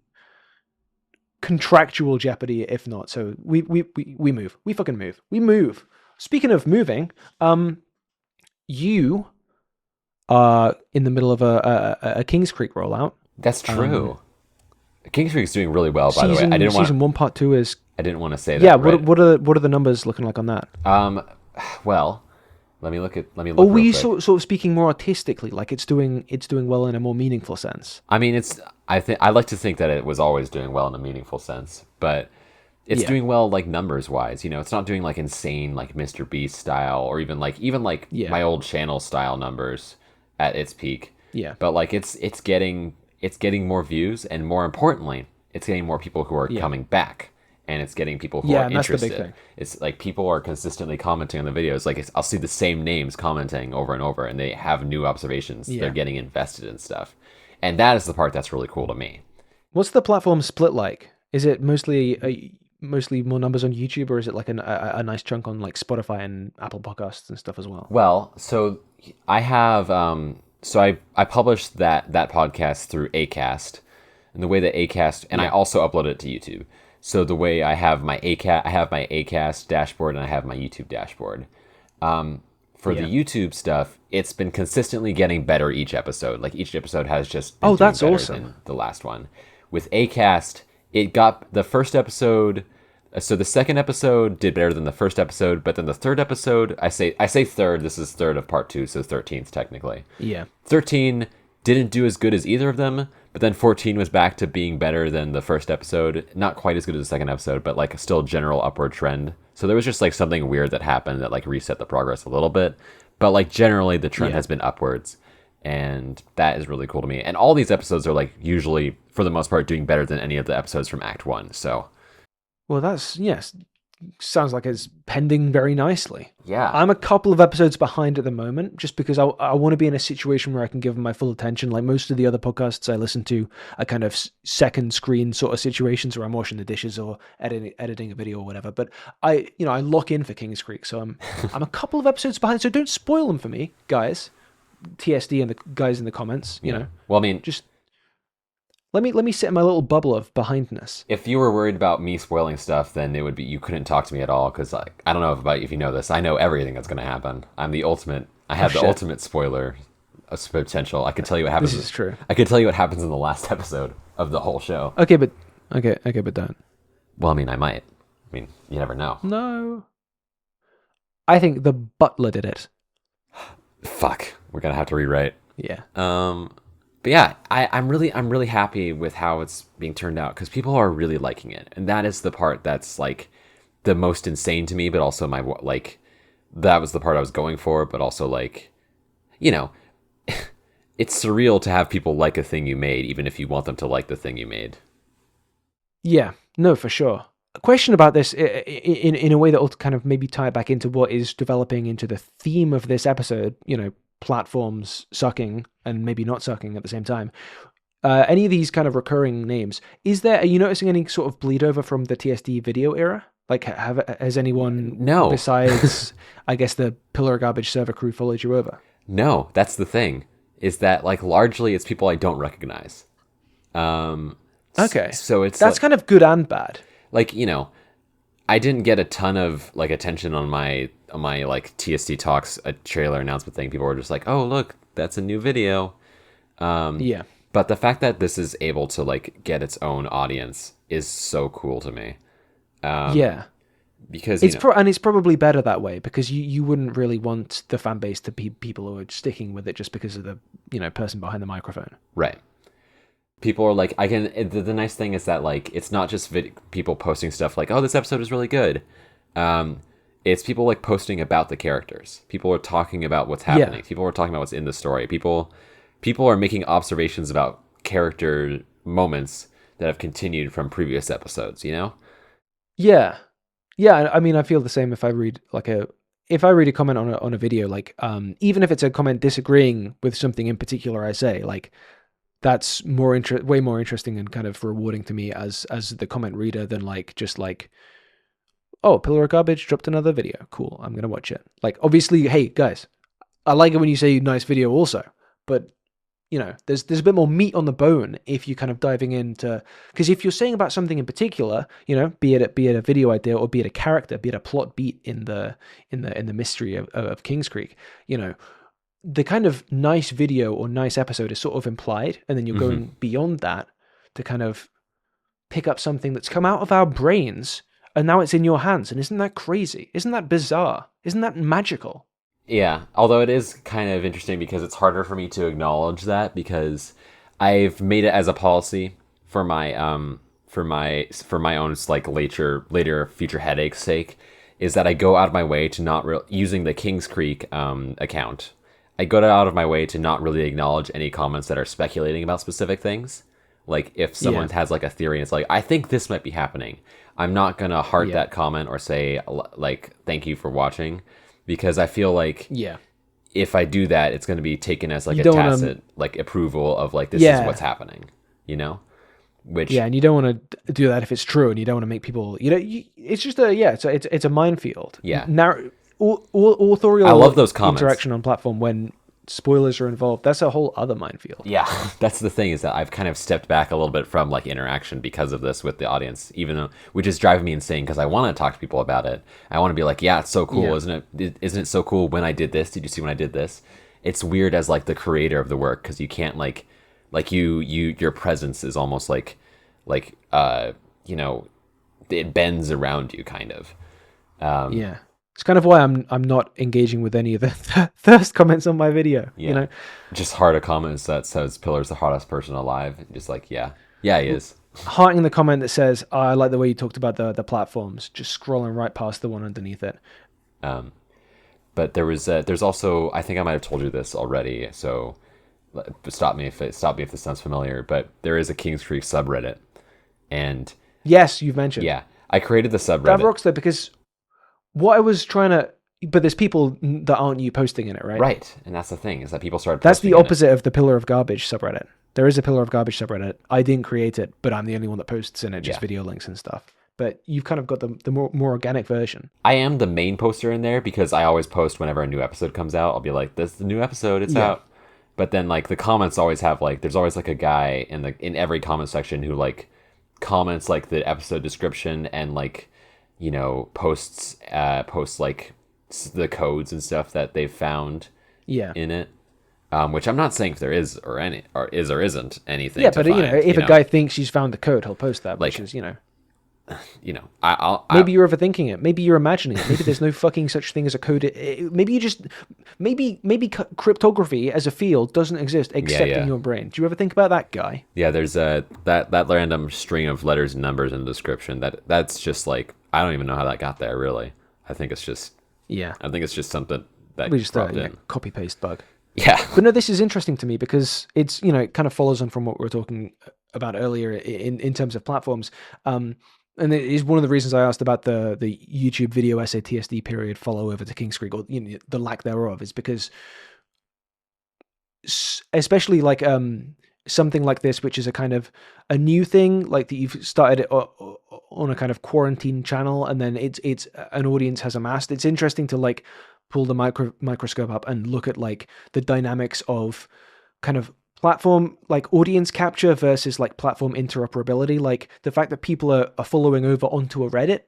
contractual jeopardy if not. So we move. We fucking move. We move. Speaking of moving, you are in the middle of a Kingscreek rollout. That's true. Kingscreek's doing really well, by the way. Season 1 part 2 is. I didn't want to say that. Yeah. What are the numbers looking like on that? Well, let me look. Or were you sort of speaking more artistically, like it's doing well in a more meaningful sense? I mean, I like to think that it was always doing well in a meaningful sense, but it's doing well like numbers wise. It's not doing like insane like Mr. Beast style or even like my old channel style numbers at its peak. Yeah. But like it's getting more views, and more importantly, it's getting more people who are coming back. and it's getting people who are and that's the interested. big thing. It's like people are consistently commenting on the videos. Like I'll see the same names commenting over and over, and they have new observations. Yeah. They're getting invested in stuff, and that is the part that's really cool to me. What's the platform split like? Is it mostly more numbers on YouTube, or is it like a nice chunk on like Spotify and Apple Podcasts and stuff as well? Well, so I have I published that podcast through Acast, and the way that Acast, and I also uploaded it to YouTube. So the way I have my Acast dashboard and I have my YouTube dashboard. For the YouTube stuff, it's been consistently getting better each episode. Like each episode has just been doing that's better awesome. than the last one. With Acast, it got the first episode. So the second episode did better than the first episode, but then the third episode, I say third. This is third of part 2, so 13th technically. Yeah. 13 didn't do as good as either of them, but then 14 was back to being better than the first episode. Not quite as good as the second episode, but like still general upward trend. So there was just like something weird that happened that like reset the progress a little bit, but like generally the trend has been upwards, and that is really cool to me. And all these episodes are like usually for the most part doing better than any of the episodes from Act 1. So Well, that's, yes, sounds like it's pending very nicely. yeah. I'm a couple of episodes behind at the moment, just because I want to be in a situation where I can give them my full attention. Like most of the other podcasts I listen to are kind of second screen sort of situations where I'm washing the dishes or editing a video or whatever. But I lock in for Kingscreek, so I'm a couple of episodes behind. So don't spoil them for me, guys. TSD and the guys in the comments, you know. Well, I mean, just let me sit in my little bubble of behindness. if you were worried about me spoiling stuff, then it would be you couldn't talk to me at all, because like I don't know if you know this. I know everything that's going to happen. I'm the ultimate. I have the shit. ultimate spoiler potential. I can tell you what happens. This is true. I can tell you what happens in the last episode of the whole show. Okay, but don't. Well, I mean, I might. I mean, you never know. No. I think the butler did it. Fuck, we're gonna have to rewrite. Yeah. But yeah, I'm really happy with how it's being turned out, because people are really liking it, and that is the part that's like the most insane to me. But also my like, that was the part I was going for. But also like, you know, it's surreal to have people like a thing you made, even if you want them to like the thing you made. Yeah. No, for sure. A question about this in a way that will kind of maybe tie it back into what is developing into the theme of this episode. You know, platforms sucking and maybe not sucking at the same time. Any of these kind of recurring names, are you noticing any sort of bleed over from the TSD video era? Like, has anyone besides, I guess, the Pillar Garbage server crew followed you over? No, that's the thing, is that like largely it's people I don't recognize. Okay. So it's that's like, kind of good and bad. like, you know, I didn't get a ton of like attention on my like TSD Talks a trailer announcement thing. People were just like, "Oh, look, that's a new video." Yeah. But the fact that this is able to like get its own audience is so cool to me. Yeah. Because It's it's probably better that way, because you wouldn't really want the fan base to be people who are sticking with it just because of the person behind the microphone. right. People are like, the nice thing is that like it's not just people posting stuff like, "Oh, this episode is really good." It's people like posting about the characters. People are talking about what's happening. Yeah. People are talking about what's in the story. People are making observations about character moments that have continued from previous episodes, you know? Yeah. Yeah, I mean, I feel the same if I read a comment on a video, like even if it's a comment disagreeing with something in particular I say, like that's way more interesting and kind of rewarding to me as the comment reader than like just like, oh, Pillar of Garbage dropped another video. Cool, I'm gonna watch it. Like, obviously, hey guys, I like it when you say nice video also, but there's a bit more meat on the bone if you're kind of diving into, because if you're saying about something in particular, be it a video idea or be it a character, be it a plot beat in the mystery of Kingscreek, the kind of nice video or nice episode is sort of implied, and then you're going beyond that to kind of pick up something that's come out of our brains and now it's in your hands. And isn't that crazy? Isn't that bizarre? Isn't that magical? Yeah, although it is kind of interesting because it's harder for me to acknowledge that, because I've made it as a policy for my own like later future headache's sake, is that I go out of my way to not using the Kingscreek account. I go out of my way to not really acknowledge any comments that are speculating about specific things, Like if someone has like a theory and it's like, I think this might be happening, I'm not gonna heart that comment or say like thank you for watching, because I feel like if I do that, it's gonna be taken as like a tacit like approval of like this is what's happening, you know? Which and you don't want to do that if it's true, and you don't want to make people, it's just it's a minefield. Authorial I love those comments. Interaction on platform when spoilers are involved, that's a whole other minefield. Yeah, that's the thing, is that I've kind of stepped back a little bit from like interaction because of this with the audience, even though, which is driving me insane because I want to talk to people about it. I want to be like, yeah, it's so cool, isn't it so cool when I did this? Did you see when I did this? It's weird as like the creator of the work, because you can't like your presence is almost like it bends around you kind of. It's kind of why I'm not engaging with any of the thirst comments on my video. Just heart a comment that says Pillar's the hottest person alive. Just like he is. Hearting the comment that says, I like the way you talked about the platforms. Just scrolling right past the one underneath it. But there's also, I think I might have told you this already, so stop me if this sounds familiar. But there is a Kingscreek subreddit, and yes, you've mentioned. Yeah, I created the subreddit. That rocks though, because what I was trying to, but there's people that aren't you posting in it, right? Right, and that's the thing, is that people started. That's the opposite of the Pillar of Garbage subreddit. There is a Pillar of Garbage subreddit. I didn't create it, but I'm the only one that posts in it, just video links and stuff. But you've kind of got the more organic version. I am the main poster in there because I always post whenever a new episode comes out. I'll be like, "This is the new episode. It's out." But then like the comments always have like, there's always like a guy in every comment section who like comments like the episode description and like, posts like the codes and stuff that they've found in it. Which I'm not saying if there is or isn't anything. Yeah, but if a guy thinks he's found the code, he'll post that, which is I'll maybe you're overthinking it. Maybe you're imagining it. Maybe there's no fucking such thing as a code. Maybe you just maybe cryptography as a field doesn't exist except in your brain. Do you ever think about that, guy? Yeah, there's that random string of letters and numbers in the description. That's just like, I don't even know how that got there. Really, I think it's just something that we just dropped in. Copy paste bug. Yeah, but no, this is interesting to me because it's it kind of follows on from what we were talking about earlier in terms of platforms. And it is one of the reasons I asked about the YouTube video essay TSD period follow over to Kingscreek, or the lack thereof, is because especially like something like this, which is a kind of a new thing, like that you've started it on a kind of quarantine channel, and then it's an audience has amassed. It's interesting to like pull the microscope up and look at like the dynamics of kind of platform like audience capture versus like platform interoperability. Like the fact that people are following over onto a Reddit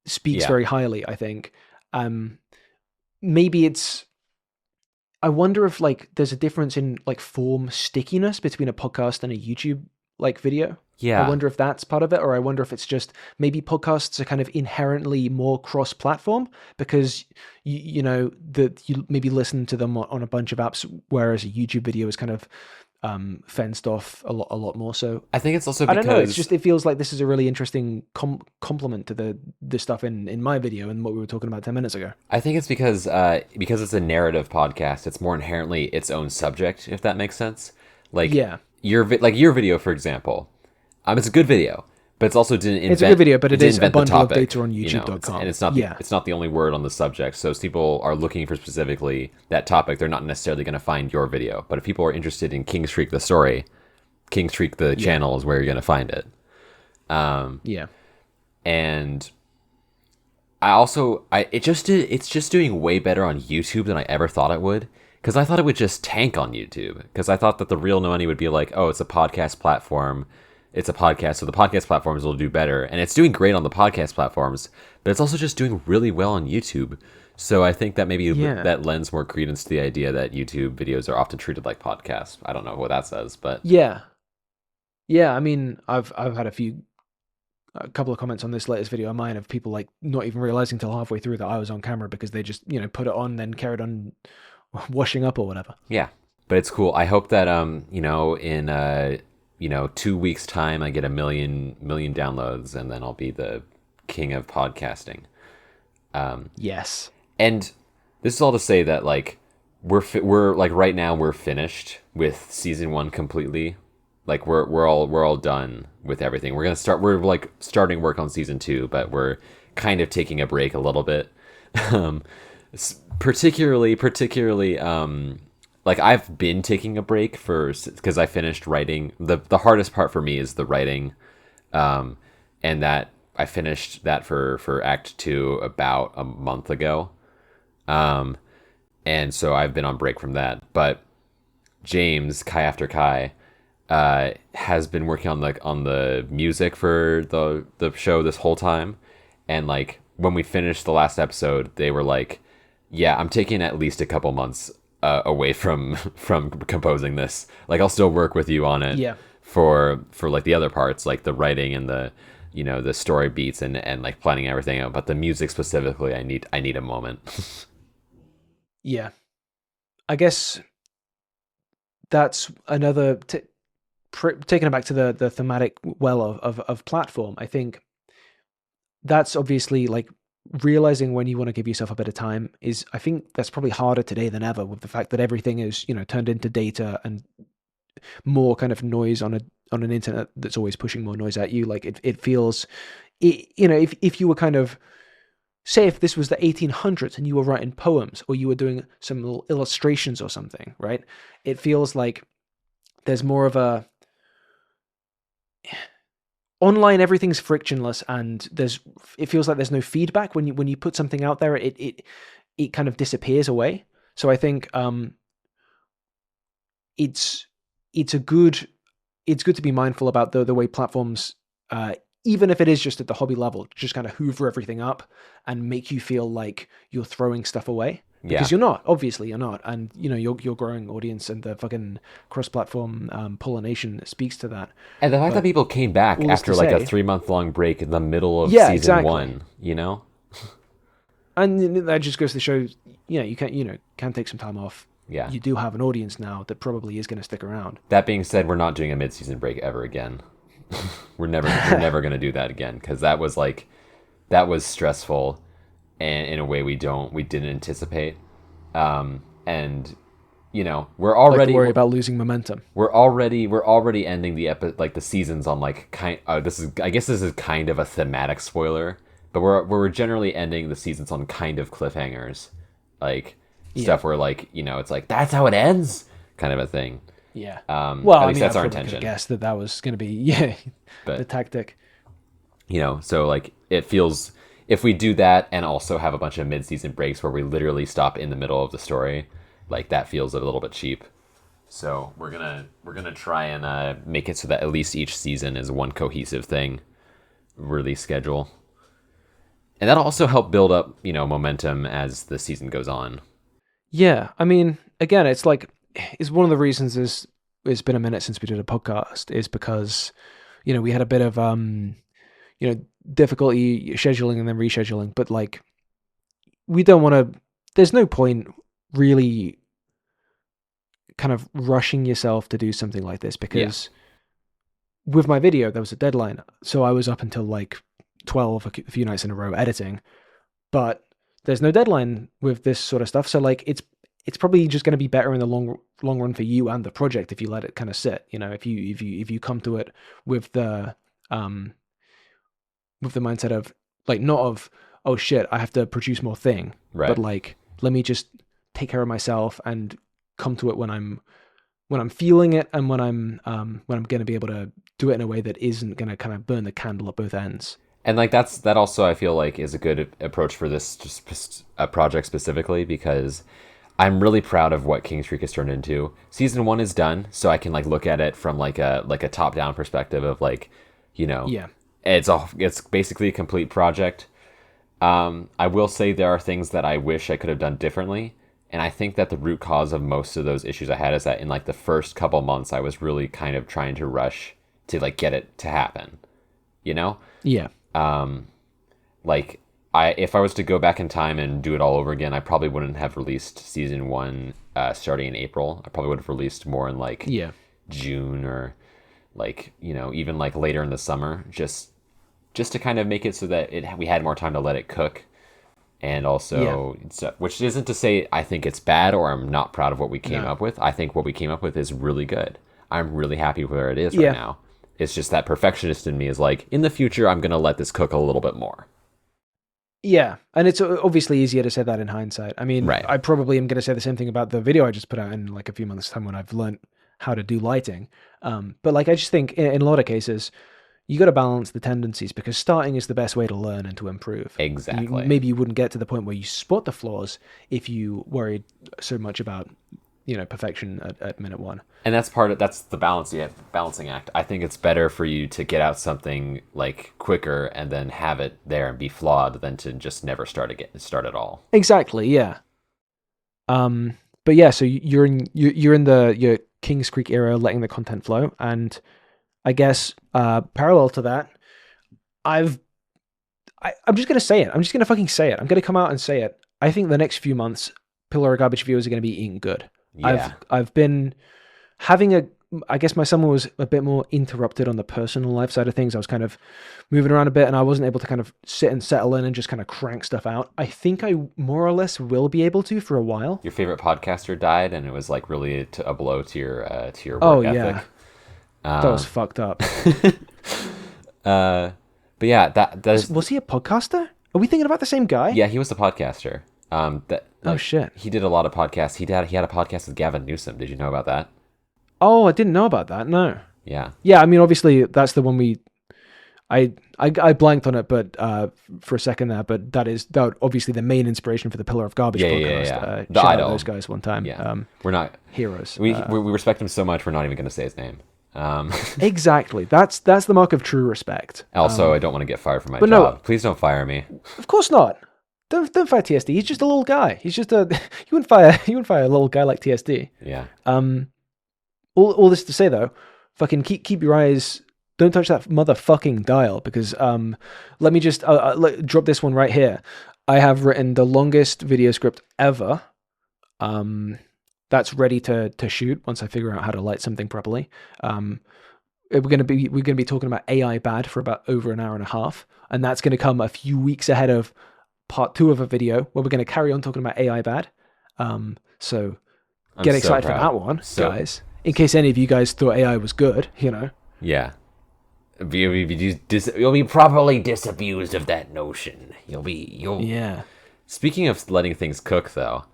speaks very highly, I think. Maybe it's, I wonder if like there's a difference in like form stickiness between a podcast and a YouTube like video. I wonder if that's part of it, or I wonder if it's just maybe podcasts are kind of inherently more cross-platform because you maybe listen to them on a bunch of apps, whereas a YouTube video is kind of fenced off a lot more. So I think it's also because, I don't know. It's just, it feels like this is a really interesting complement to the stuff in my video and what we were talking about 10 minutes ago. I think it's because it's a narrative podcast. It's more inherently its own subject, if that makes sense. Like your video, for example. It's a good video, but it's also didn't invent. It's a good video, but it is a bundle of data on YouTube.com. And it's not the only word on the subject. So if people are looking for specifically that topic, they're not necessarily going to find your video. But if people are interested in Kingscreek the story, Kingscreek the channel is where you're going to find it. And it's just doing way better on YouTube than I ever thought it would. Because I thought it would just tank on YouTube. Because I thought that the real money would be like, oh, it's a podcast platform. It's a podcast, so the podcast platforms will do better. And it's doing great on the podcast platforms, but it's also just doing really well on YouTube. So I think that maybe that lends more credence to the idea that YouTube videos are often treated like podcasts. I don't know what that says, but... Yeah, I mean, I've had a couple of comments on this latest video of mine of people like not even realizing till halfway through that I was on camera because they just, put it on, then carried on washing up or whatever. Yeah, but it's cool. I hope that, in... 2 weeks time, I get 1 million downloads, and then I'll be the king of podcasting. Yes. And this is all to say that like we're like right now we're finished with season 1 completely. Like we're all done with everything. We're like starting work on season 2, but we're kind of taking a break a little bit. um, particularly like I've been taking a break because I finished writing. The hardest part for me is the writing, and that I finished that for Act 2 about a month ago. And so I've been on break from that. But James, Kai After Kai, has been working on the music for the show this whole time. And like when we finished the last episode, they were like, "Yeah, I'm taking at least a couple months away from composing this. Like I'll still work with you on it Yeah. for like the other parts, like the writing and the the story beats and like planning everything out. But the music specifically, I need a moment." Yeah. I guess that's another taking it back to the thematic well of platform. I think that's obviously like realizing when you want to give yourself a bit of time is, I think that's probably harder today than ever, with the fact that everything is turned into data and more kind of noise on an internet that's always pushing more noise at you. Like it feels if you were kind of, say, if this was the 1800s and you were writing poems or you were doing some little illustrations or something, right? It feels like there's more of a online, everything's frictionless, and it feels like there's no feedback when you put something out there. It kind of disappears away. So I think it's good to be mindful about the way platforms, even if it is just at the hobby level, just kind of hoover everything up and make you feel like you're throwing stuff away. Because you're not, obviously you're not. And your growing audience and the fucking cross-platform pollination speaks to that. And the fact that people came back after like a 3-month long break in the middle of season 1, And that just goes to show, you can take some time off. Yeah. You do have an audience now that probably is going to stick around. That being said, we're not doing a mid-season break ever again. we're never going to do that again, because that was stressful, and in a way we didn't anticipate. And we're already worry about losing momentum. We're already ending the seasons on I guess this is kind of a thematic spoiler, but we're generally ending the seasons on kind of cliffhangers, stuff where it's like that's how it ends, kind of a thing. Yeah. Well, at least that's our intention. I guess that was going to be the tactic. So it feels, if we do that and also have a bunch of mid-season breaks where we literally stop in the middle of the story, that feels a little bit cheap. So we're gonna try and make it so that at least each season is one cohesive thing, release schedule, and that'll also help build up momentum as the season goes on. Yeah, I mean, again, it's one of the reasons it's been a minute since we did a podcast is because we had a bit of difficulty scheduling and then rescheduling, but we don't want to. There's no point really kind of rushing yourself to do something like this, because with my video there was a deadline, so I was up until 12 a few nights in a row editing, but there's no deadline with this sort of stuff, so it's probably just going to be better in the long run for you and the project if you let it kind of sit. If you come to it with the mindset of not of, oh shit, I have to produce more thing, right, but let me just take care of myself and come to it when I'm feeling it, and when I'm going to be able to do it in a way that isn't going to kind of burn the candle at both ends. And that also, I feel is a good approach for this just a project specifically, because I'm really proud of what Kingscreek has turned into. Season 1 is done, so I can look at it from a top down perspective of it's basically a complete project. I will say there are things that I wish I could have done differently, and I think that the root cause of most of those issues I had is that in the first couple months I was really kind of trying to rush to get it to happen. Yeah. If I was to go back in time and do it all over again, I probably wouldn't have released season 1 starting in April. I probably would have released more in June, or even later in the summer, just to kind of make it so that we had more time to let it cook. And also, which isn't to say I think it's bad or I'm not proud of what we came up with. I think what we came up with is really good. I'm really happy where it is right now. It's just that perfectionist in me is like, in the future, I'm going to let this cook a little bit more. Yeah, and it's obviously easier to say that in hindsight. I mean, Right. I probably am going to say the same thing about the video I just put out in like a few months' time when I've learned how to do lighting. But like, I just think in a lot of cases, you got to balance the tendencies because starting is the best way to learn and to improve. Exactly. Maybe you wouldn't get to the point where you spot the flaws if you worried so much about, perfection at minute one. And that's the balancing act. I think it's better for you to get out something like quicker and then have it there and be flawed than to just never start at all. Exactly. Yeah. But yeah, so you're in your Kingscreek era, letting the content flow, and I guess parallel to that, I'm just gonna say it. I'm just gonna fucking say it. I'm gonna come out and say it. I think the next few months, Pillar of Garbage viewers are gonna be eating good. Yeah. I've been having I guess my summer was a bit more interrupted on the personal life side of things. I was kind of moving around a bit and I wasn't able to kind of sit and settle in and just kind of crank stuff out. I think I more or less will be able to for a while. Your favorite podcaster died and it was like really a blow to your work ethic. Yeah. That was fucked up. But yeah, that is... Was he a podcaster? Are we thinking about the same guy? Yeah, he was a podcaster. Oh shit. He did a lot of podcasts. He had a podcast with Gavin Newsom. Did you know about that? Oh, I didn't know about that. No. Yeah. Yeah, I mean, obviously that's the one I blanked on it, but for a second there. But that obviously the main inspiration for the Pillar of Garbage podcast. Yeah. The shout out those guys one time. Yeah. We're not heroes. We respect him so much. We're not even going to say his name. Exactly. That's the mark of true respect. Also, I don't want to get fired from my job. No, please don't fire me. Of course not. Don't fire TSD. He's just a little guy. He's just you wouldn't fire a little guy like TSD. Yeah. All this to say though, fucking keep your eyes. Don't touch that motherfucking dial because let me just drop this one right here. I have written the longest video script ever. That's ready to shoot once I figure out how to light something properly. We're gonna be talking about AI bad for about over an hour and a half, and that's gonna come a few weeks ahead of part 2 of a video where we're gonna carry on talking about AI bad. So get excited for that one, guys. In case any of you guys thought AI was good, Yeah. You'll be properly disabused of that notion. Yeah. Speaking of letting things cook, though,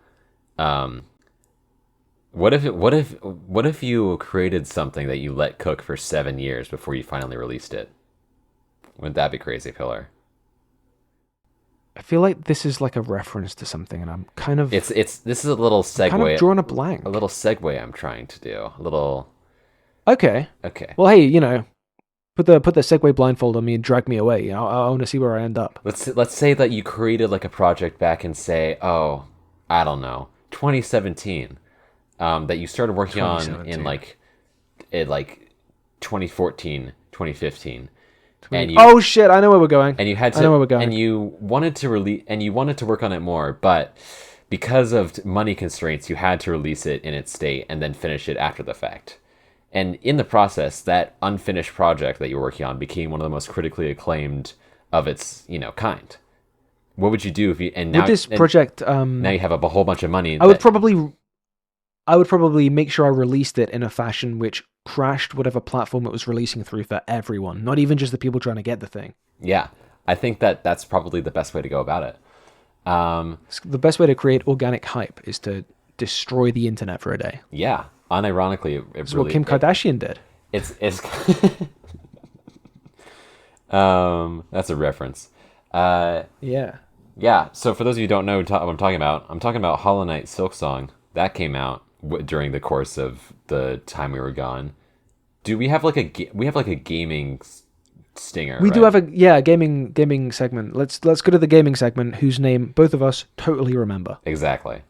what if you created something that you let cook for 7 years before you finally released it? Wouldn't that be crazy, Pillar? I feel like this is like a reference to something, and I'm kind of... This is a little segue. Kind of drawing a blank. A little segue I'm trying to do. A little... Okay. Well, hey, put the segue blindfold on me and drag me away. I want to see where I end up. Let's say that you created like a project back in, say, I don't know, 2017, that you started working on in like 2014, 2015. Oh shit! I know where we're going. And you had to. I know where we're going. And you wanted to release, and you wanted to work on it more, but because of money constraints, you had to release it in its state and then finish it after the fact. And in the process, that unfinished project that you're working on became one of the most critically acclaimed of its, kind. What would you do if you now you have a whole bunch of money? I would probably make sure I released it in a fashion which crashed whatever platform it was releasing through for everyone, not even just the people trying to get the thing. Yeah, I think that's probably the best way to go about it. The best way to create organic hype is to destroy the internet for a day. Yeah, unironically, it's what Kim Kardashian did. It's that's a reference. Yeah. So for those of you who don't know what I'm talking about, I'm talking about Hollow Knight Silksong. That came out during the course of the time we were gone. Do we have like a gaming stinger? We do have a gaming segment. Let's go to the gaming segment, whose name both of us totally remember. Exactly.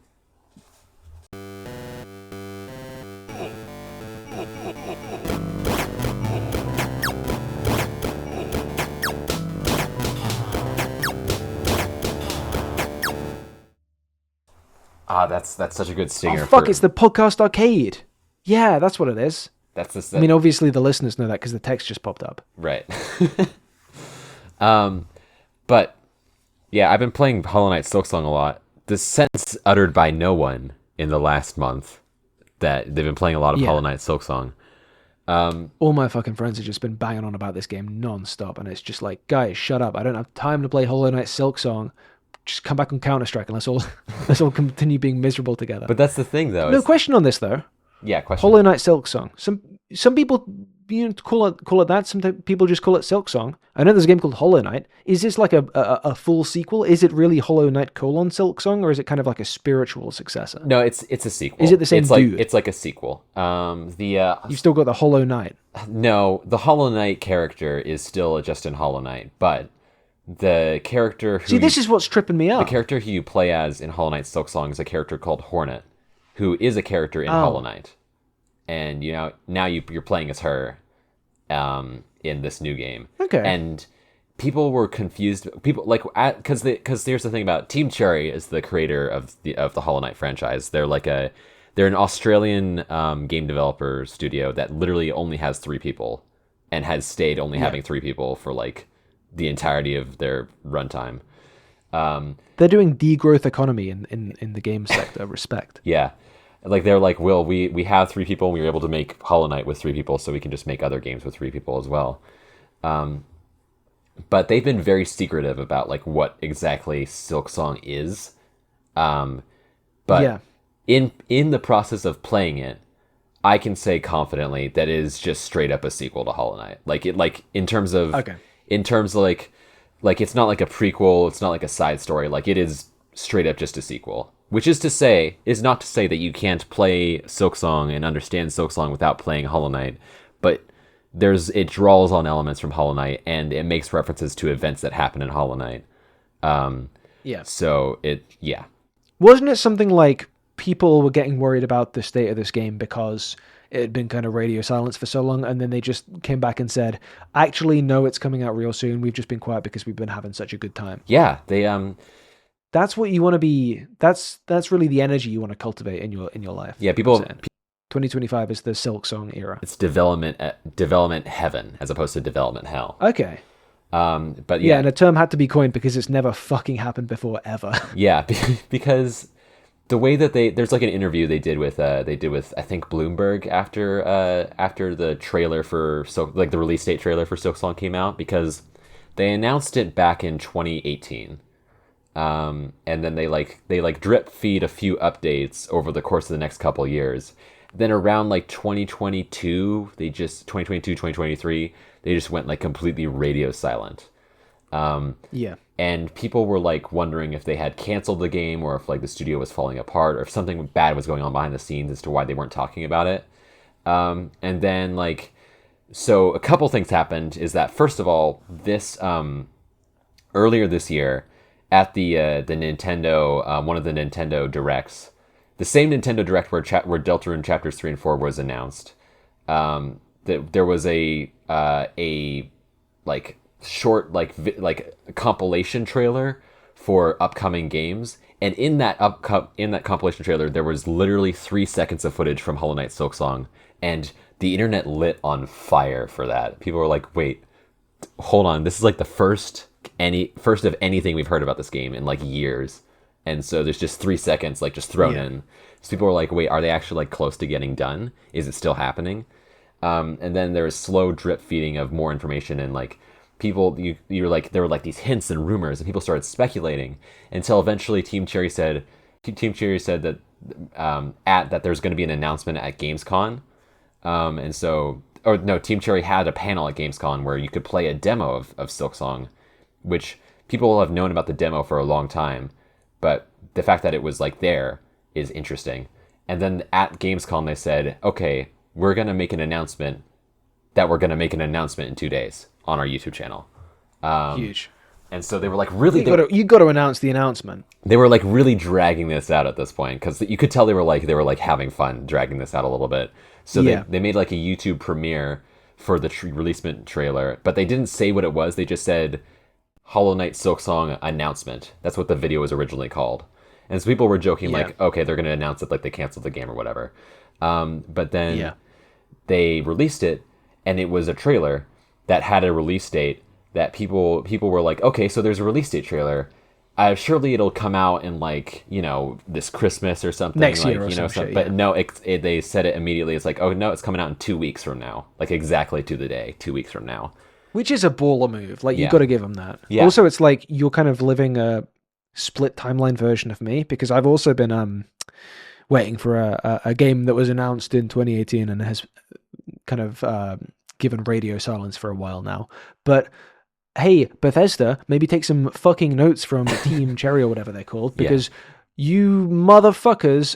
That's such a good stinger. Oh fuck! It's the PoGcast Arcade. Yeah, that's what it is. I mean, obviously the listeners know that because the text just popped up. Right. But yeah, I've been playing Hollow Knight Silksong a lot. The sentence uttered by no one in the last month that they've been playing a lot of Hollow Knight Silksong All my fucking friends have just been banging on about this game non-stop, and it's just like, guys, shut up. I don't have time to play Hollow Knight Silksong. Just come back on Counter-Strike and let's all continue being miserable together. But that's the thing, though. No question on this, though. Yeah, question. Hollow Knight Silksong. Some people call it that. Some people just call it Silksong. I know there's a game called Hollow Knight. Is this like a full sequel? Is it really Hollow Knight : Silksong, or is it kind of like a spiritual successor? No, it's a sequel. Is it the same dude? It's like a sequel. You've still got the Hollow Knight. No, the Hollow Knight character is still just in Hollow Knight, but the character who this is what's tripping me up. The character who you play as in Hollow Knight Silksong is a character called Hornet, who is a character in Hollow Knight, and now you're playing as her, in this new game. Okay. And people were confused. People because here's the thing about Team Cherry is the creator of the Hollow Knight franchise. They're an Australian game developer studio that literally only has 3 people, and has stayed only having 3 people for like the entirety of their runtime. They're doing degrowth economy in the game sector. Respect. Yeah. Like they're like, Will, we have 3 people and we were able to make Hollow Knight with 3 people, so we can just make other games with 3 people as well. But they've been very secretive about like what exactly Silksong is. But in the process of playing it, I can say confidently that it is just straight up a sequel to Hollow Knight. In terms of it's not like a prequel, it's not like a side story. Like it is straight up just a sequel. Which is not to say that you can't play Silksong and understand Silksong without playing Hollow Knight, but it draws on elements from Hollow Knight, and it makes references to events that happen in Hollow Knight. So Wasn't it something like people were getting worried about the state of this game because it had been kind of radio silence for so long, and then they just came back and said, actually, no, it's coming out real soon. We've just been quiet because we've been having such a good time. Yeah, they That's what you want to be. That's really the energy you want to cultivate in your life. Yeah, people. 2025 is the Silksong era. It's development heaven as opposed to development hell. Okay. But and a term had to be coined because it's never fucking happened before ever. Yeah, because the way that there's like an interview they did with I think Bloomberg after the trailer for the release date trailer for Silksong came out, because they announced it back in 2018. And then they drip feed a few updates over the course of the next couple years. Then around 2022, 2023, they just went completely radio silent. And people were wondering if they had canceled the game, or if the studio was falling apart, or if something bad was going on behind the scenes as to why they weren't talking about it. And then so a couple things happened. Is that first of all, this earlier this year, at the Nintendo, one of the Nintendo Directs, the same Nintendo Direct where Deltarune Chapters 3 and 4 was announced, that there was a short compilation trailer for upcoming games, and in that compilation trailer there was literally 3 seconds of footage from Hollow Knight Silksong, and the internet lit on fire for that. People were like, "Wait, hold on! This is the first of anything we've heard about this game in years." And so there's just 3 seconds just thrown in. So people were like, wait, are they actually close to getting done? Is it still happening? And then there was slow drip feeding of more information, and people, there were these hints and rumors, and people started speculating until eventually Team Cherry said that that there's going to be an announcement at Gamescom. Team Cherry had a panel at Gamescom where you could play a demo of Silksong, which people will have known about the demo for a long time, but the fact that it was there is interesting. And then at Gamescom they said, okay, we're going to make an announcement in 2 days on our YouTube channel. Huge. And so they were really... You got to announce the announcement. They were really dragging this out at this point, because you could tell they were having fun dragging this out a little bit. So they made a YouTube premiere for the releasement trailer, but they didn't say what it was. They just said Hollow Knight Silksong announcement. That's what the video was originally called. And so people were joking okay, they're going to announce it they canceled the game or whatever. But then they released it, and it was a trailer that had a release date that people were like, okay, so there's a release date trailer. surely it'll come out in like, you know, this Christmas or something. Next like, year or you know, some shit, but yeah. no, they said it immediately. It's like, oh no, it's coming out in 2 weeks from now, like exactly to the day, 2 weeks from now. Which is a baller move. Like, you Yeah. got to give them that. Yeah. Also, it's like you're kind of living a split timeline version of me, because I've also been waiting for a game that was announced in 2018 and has kind of given radio silence for a while now. But hey, Bethesda, maybe take some fucking notes from Team Cherry or whatever they're called, because you motherfuckers,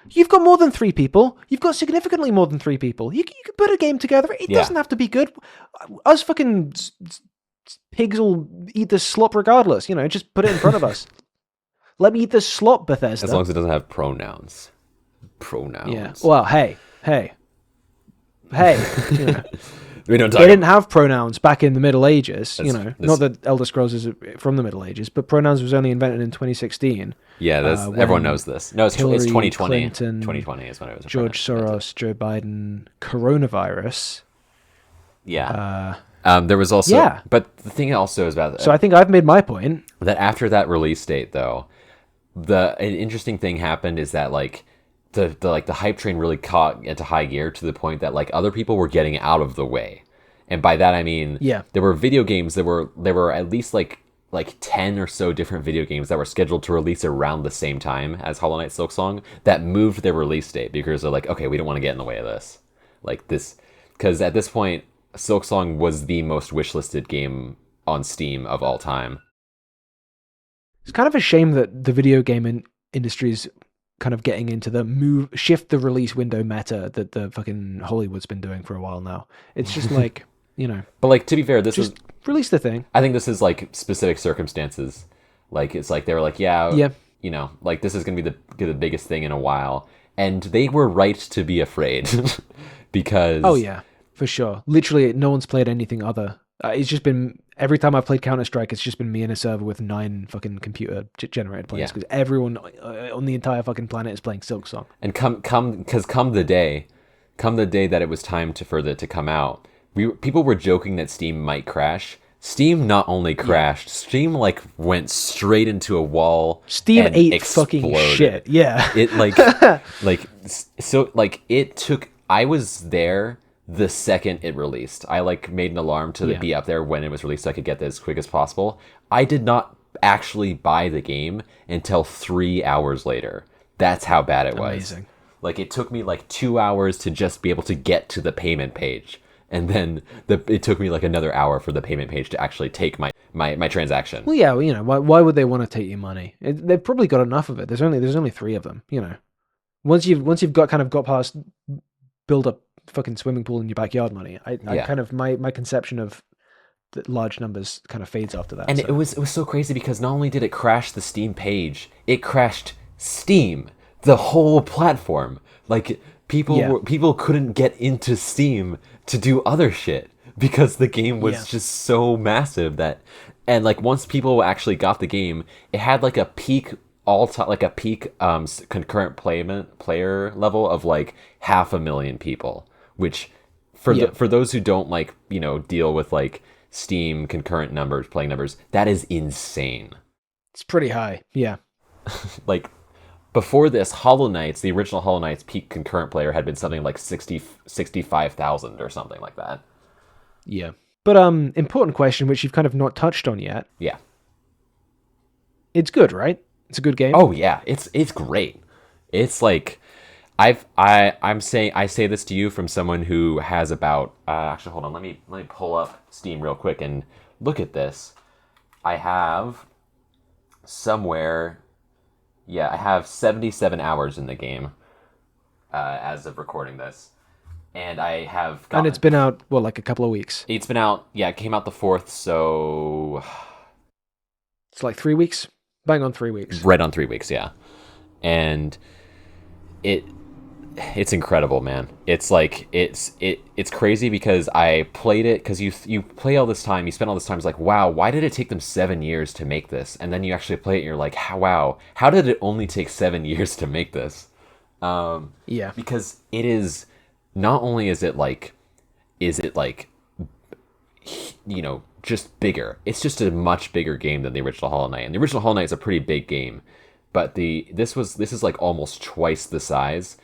you've got more than 3 people. You've got significantly more than 3 people. You can put a game together. It doesn't have to be good. Us fucking pigs will eat this slop regardless. You know, just put it in front of us. Let me eat this slop, Bethesda. As long as it doesn't have pronouns. Yeah. Well, hey. You know. We don't talk. They didn't have pronouns back in the Middle Ages, That's- Not that Elder Scrolls is from the Middle Ages, but pronouns was only invented in 2016. Yeah, everyone knows this. No, it's Hillary 2020. Clinton, 2020 is when it was. George Soros, Joe Biden, coronavirus. Yeah. There was also. Yeah. But the thing also is about. So I think I've made my point. That after that release date, though, an interesting thing happened is that like the hype train really caught into high gear to the point that like other people were getting out of the way, and by that I mean there were video games there were at least like 10 or so different video games that were scheduled to release around the same time as Hollow Knight Silksong that moved their release date because they're like, okay, we don't want to get in the way of this, like this, because at this point Silksong was the most wishlisted game on Steam of all time. It's kind of a shame that the video game industry's kind of getting into the shift the release window meta that the fucking Hollywood's been doing for a while now. It's just like, But like, to be fair, this just is release the thing. I think this is like specific circumstances. Like it's like they were like, yeah, like this is gonna be the biggest thing in a while, and they were right to be afraid because for sure. Literally, no one's played anything other. It's just been every time I've played Counter-Strike, it's just been me in a server with 9 fucking computer generated players because everyone on the entire fucking planet is playing Silksong. And come the day that it was time for it to come out, people were joking that Steam might crash. Steam not only crashed, Steam like went straight into a wall. Steam and ate exploded. Fucking shit. Yeah. It it took. I was there the second it released. I like made an alarm to be up there when it was released so I could get there as quick as possible. I did not actually buy the game until 3 hours later. That's how bad it was. Amazing. Like it took me like 2 hours to just be able to get to the payment page. And then it took me like another hour for the payment page to actually take my transaction. Well, yeah, why would they want to take your money? They've probably got enough of it. There's only 3 of them. Once you've got past build up fucking swimming pool in your backyard money. I kind of my conception of the large numbers kind of fades after that. And it was so crazy because not only did it crash the Steam page, it crashed Steam, the whole platform. Like people couldn't get into Steam to do other shit because the game was just so massive and like once people actually got the game, it had like a peak concurrent player level of like 500,000 people, which for those who don't like deal with like Steam concurrent playing numbers, that is insane. It's pretty high. Like before this, the original Hollow Knight's peak concurrent player had been something like 65,000 or something like that. Yeah. But important question which you've kind of not touched on yet. Yeah. It's good, right? It's a good game. Oh yeah, it's great. It's like I say this to you from someone who has about actually hold on, let me pull up Steam real quick and look at this. I have somewhere I have 77 hours in the game as of recording this. And I have and it's been out like a couple of weeks. It's been out, it came out the 4th, so it's like 3 weeks. Bang on 3 weeks. Right on 3 weeks, yeah. And it's incredible, man. It's like it's crazy because I played it because you play all this time, you spend all this time. It's like, wow, why did it take them 7 years to make this? And then you actually play it, and you're like, wow, how did it only take 7 years to make this? Because it is not only is it like just bigger. It's just a much bigger game than the original Hollow Knight. And the original Hollow Knight is a pretty big game, but this is like almost twice the size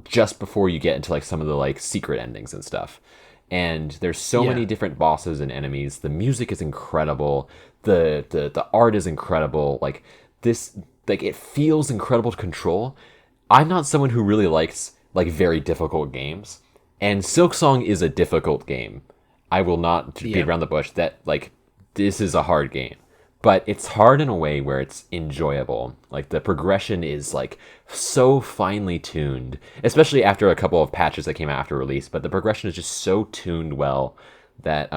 just before you get into like some of the like secret endings and stuff. And there's so many different bosses and enemies. The music is incredible. The art is incredible. Like this, like it feels incredible to control. I'm not someone who really likes like very difficult games, and Silksong is a difficult game. I will not beat around the bush that like this is a hard game, but it's hard in a way where it's enjoyable. Like the progression is like so finely tuned, especially after a couple of patches that came out after release, but the progression is just so tuned well that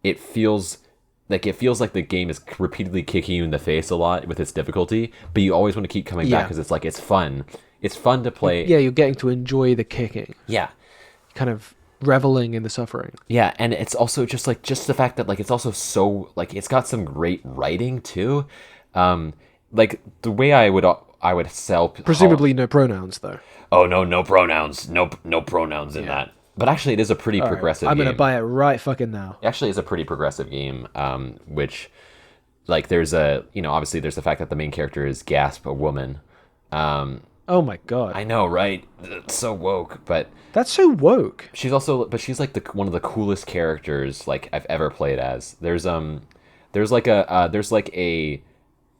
it feels like the game is repeatedly kicking you in the face a lot with its difficulty, but you always want to keep coming back because it's fun. It's fun to play. Yeah, you're getting to enjoy the kicking. Yeah. Kind of reveling in the suffering. Yeah, and it's also just the fact that like it's also so like it's got some great writing too. Like the way I would sell presumably no pronouns though. Oh no pronouns. No pronouns in that. But actually it is a pretty progressive I'm game. going to buy it right fucking now. Actually it's a pretty progressive game, which like there's obviously there's the fact that the main character is Gasp, a woman. Oh my god. I know, right? It's so woke, but that's so woke. She's like one of the coolest characters like I've ever played as. There's like a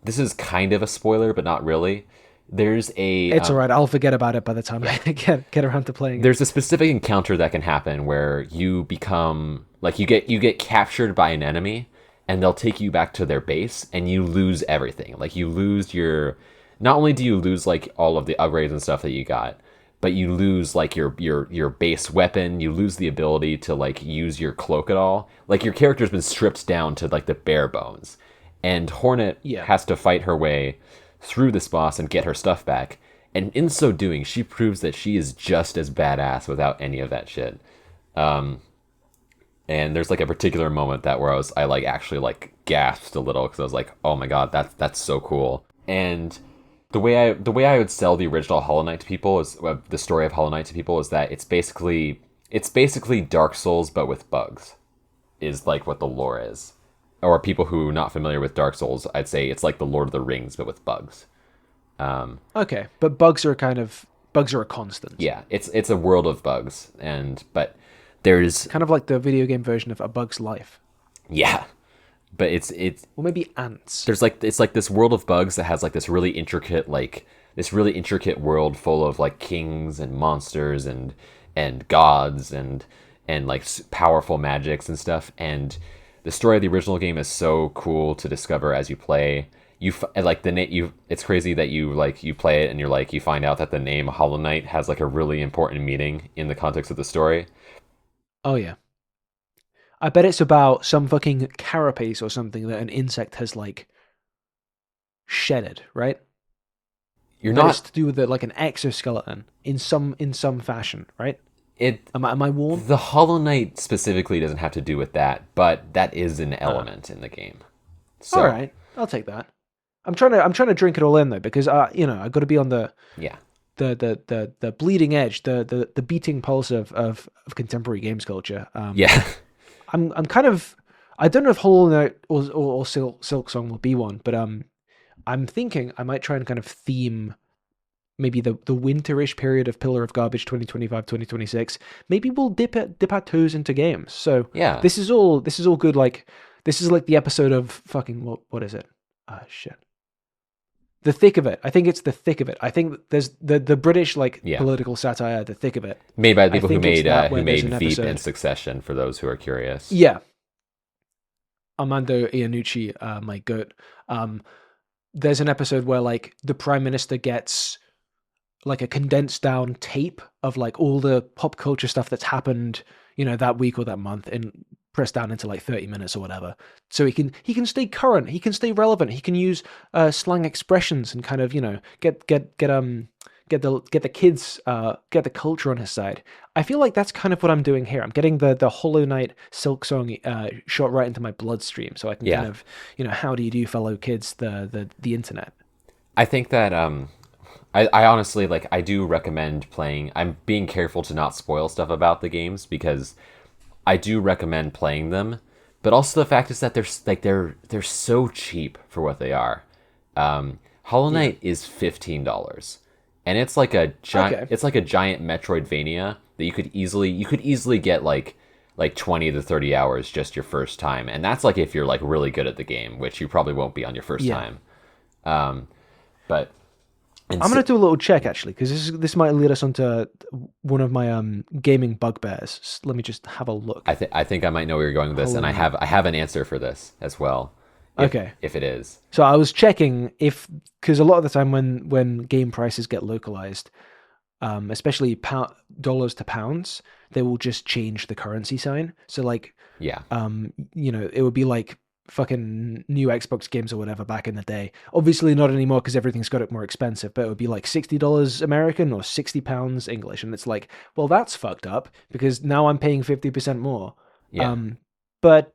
this is kind of a spoiler, but not really. It's alright, I'll forget about it by the time I get around to playing it. There's a specific encounter that can happen where you become like you get captured by an enemy and they'll take you back to their base and you lose everything. Like you lose not only do you lose like all of the upgrades and stuff that you got, but you lose like your base weapon, you lose the ability to like use your cloak at all. Like your character's been stripped down to like the bare bones. And Hornet has to fight her way through this boss and get her stuff back. And in so doing, she proves that she is just as badass without any of that shit. And there's like a particular moment where I like actually like gasped a little because I was like, oh my god, that's so cool. And the way I would sell the original Hollow Knight to people is the story of Hollow Knight to people is that it's basically Dark Souls but with bugs, is like what the lore is. Or people who are not familiar with Dark Souls, I'd say it's like the Lord of the Rings but with bugs. Okay, but bugs are a constant. Yeah, it's a world of bugs, but there's kind of like the video game version of A Bug's Life. Yeah. But it's or maybe ants. There's like it's like this world of bugs that has like this really intricate world full of like kings and monsters and gods and like powerful magics and stuff. And the story of the original game is so cool to discover as you play. It's crazy that you play it and you find out that the name Hollow Knight has like a really important meaning in the context of the story. Oh yeah. I bet it's about some fucking carapace or something that an insect has like shedded, right? It's to do with like an exoskeleton in some fashion, right? Am I warm? The Hollow Knight specifically doesn't have to do with that, but that is an element in the game. So, all right, I'll take that. I'm trying to drink it all in though, because I've got to be on the bleeding edge, the beating pulse of contemporary games culture. I'm kind of, I don't know if Hollow Knight or Silksong will be one, but I'm thinking I might try and kind of theme maybe the winterish period of Pillar of Garbage 2025 2026. Maybe we'll dip our toes into games. So yeah, this is all good. Like this is like the episode of fucking what is it? Shit. The Thick of It. I think it's The Thick of It. I think there's the British political satire, The Thick of It, made by the people who made Veep and Succession. For those who are curious, yeah, Armando Iannucci, my goat. There's an episode where like the Prime Minister gets like a condensed down tape of like all the pop culture stuff that's happened, that week or that month, and pressed down into like 30 minutes or whatever. So he can stay current, he can stay relevant, he can use slang expressions and kind of, get the kids, get the culture on his side. I feel like that's kind of what I'm doing here. I'm getting the Hollow Knight Silksong shot right into my bloodstream, so I can kind of, how do you do, fellow kids, the internet. I think that I honestly I do recommend playing. I'm being careful to not spoil stuff about the games because I do recommend playing them, but also the fact is that they're so cheap for what they are. Hollow Knight is $15, and it's like a giant Metroidvania that you could easily get like 20 to 30 hours just your first time, and that's like if you're like really good at the game, which you probably won't be on your first time. But I'm gonna do a little check actually, because this might lead us onto one of my gaming bugbears. Let me just have a look. I think I might know where you're going with this, and I have an answer for this as well. If it is. So I was checking because a lot of the time when game prices get localized, especially dollars to pounds, they will just change the currency sign. So like, it would be like fucking new Xbox games or whatever back in the day. Obviously not anymore because everything's got it more expensive, but it would be like $60 American or £60 English. And it's like, well, that's fucked up because now I'm paying 50% more. Yeah. But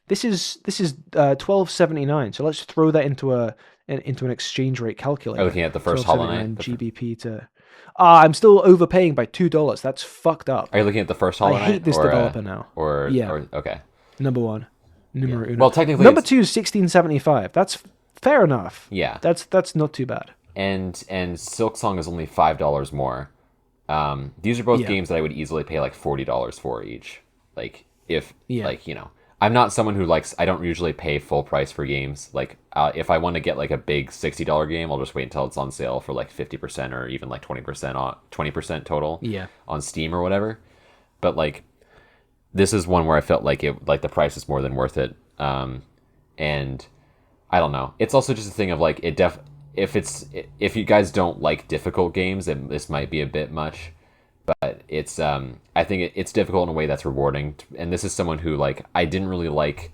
this is $12.79. So let's throw that into an exchange rate calculator. Are you looking at the first Hollow Knight? GBP to... I'm still overpaying by $2. That's fucked up. Are you looking at the first Hollow Knight? I hate this developer now. Okay. Number one. Numero uno. Well, technically, number two is $16.75. That's fair enough. Yeah. That's not too bad. And Silksong is only $5 more. These are both games that I would easily pay like $40 for each. Like I'm not someone who I don't usually pay full price for games. Like, if I want to get like a big $60 game, I'll just wait until it's on sale for like 50% or even like 20% total on Steam or whatever. But like, this is one where I felt like the price is more than worth it. And I don't know. It's also just a thing of like, if you guys don't like difficult games, then this might be a bit much. But it's I think it's difficult in a way that's rewarding, and this is someone who like I didn't really like.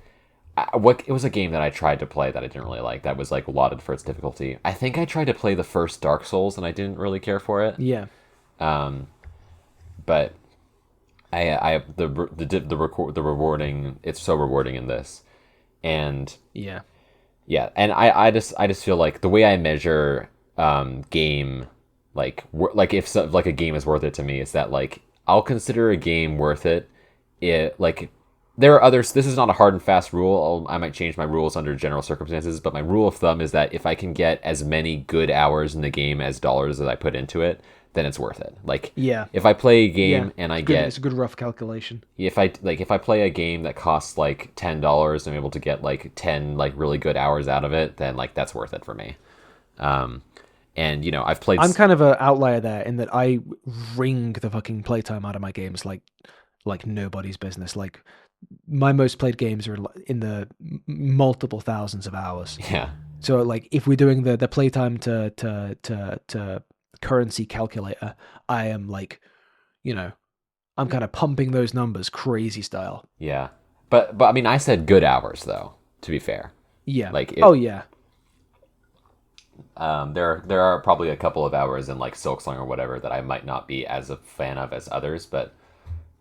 It was a game that I tried to play that I didn't really like. That was like lauded for its difficulty. I think I tried to play the first Dark Souls and I didn't really care for it. Yeah. But the rewarding. It's so rewarding in this, and yeah, and I just feel like the way I measure game. Like if a game is worth it to me, is that like I'll consider a game worth it. Like there are others. This is not a hard and fast rule. I might change my rules under general circumstances, but my rule of thumb is that if I can get as many good hours in the game as dollars that I put into it, then it's worth it. Like if I play a game and it's a good rough calculation. If I play a game that costs like $10 and I'm able to get like 10 like really good hours out of it, then like that's worth it for me. And, I've played... I'm kind of an outlier there in that I wring the fucking playtime out of my games like nobody's business. Like, my most played games are in the multiple thousands of hours. Yeah. So, like, if we're doing the playtime to currency calculator, I am like, I'm kind of pumping those numbers crazy style. Yeah. But I mean, I said good hours, though, to be fair. Yeah. Like, yeah. There are probably a couple of hours in like Silksong or whatever that I might not be as a fan of as others, but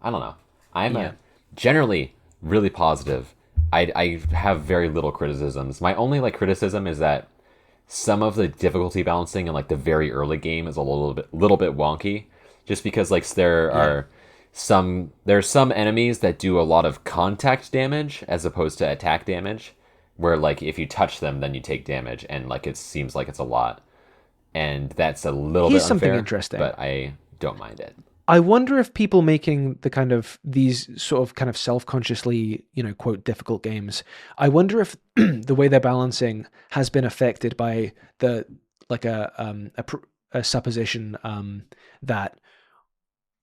I don't know. I'm generally really positive. I have very little criticisms. My only like criticism is that some of the difficulty balancing in like the very early game is a little bit wonky, just because like there are some enemies that do a lot of contact damage as opposed to attack damage. Where, like, if you touch them, then you take damage, and, like, it seems like it's a lot. And that's a little bit unfair, something interesting. But I don't mind it. I wonder if people making the kind of, these sort of kind of self-consciously, quote, difficult games, I wonder if the way they're balancing has been affected by a supposition that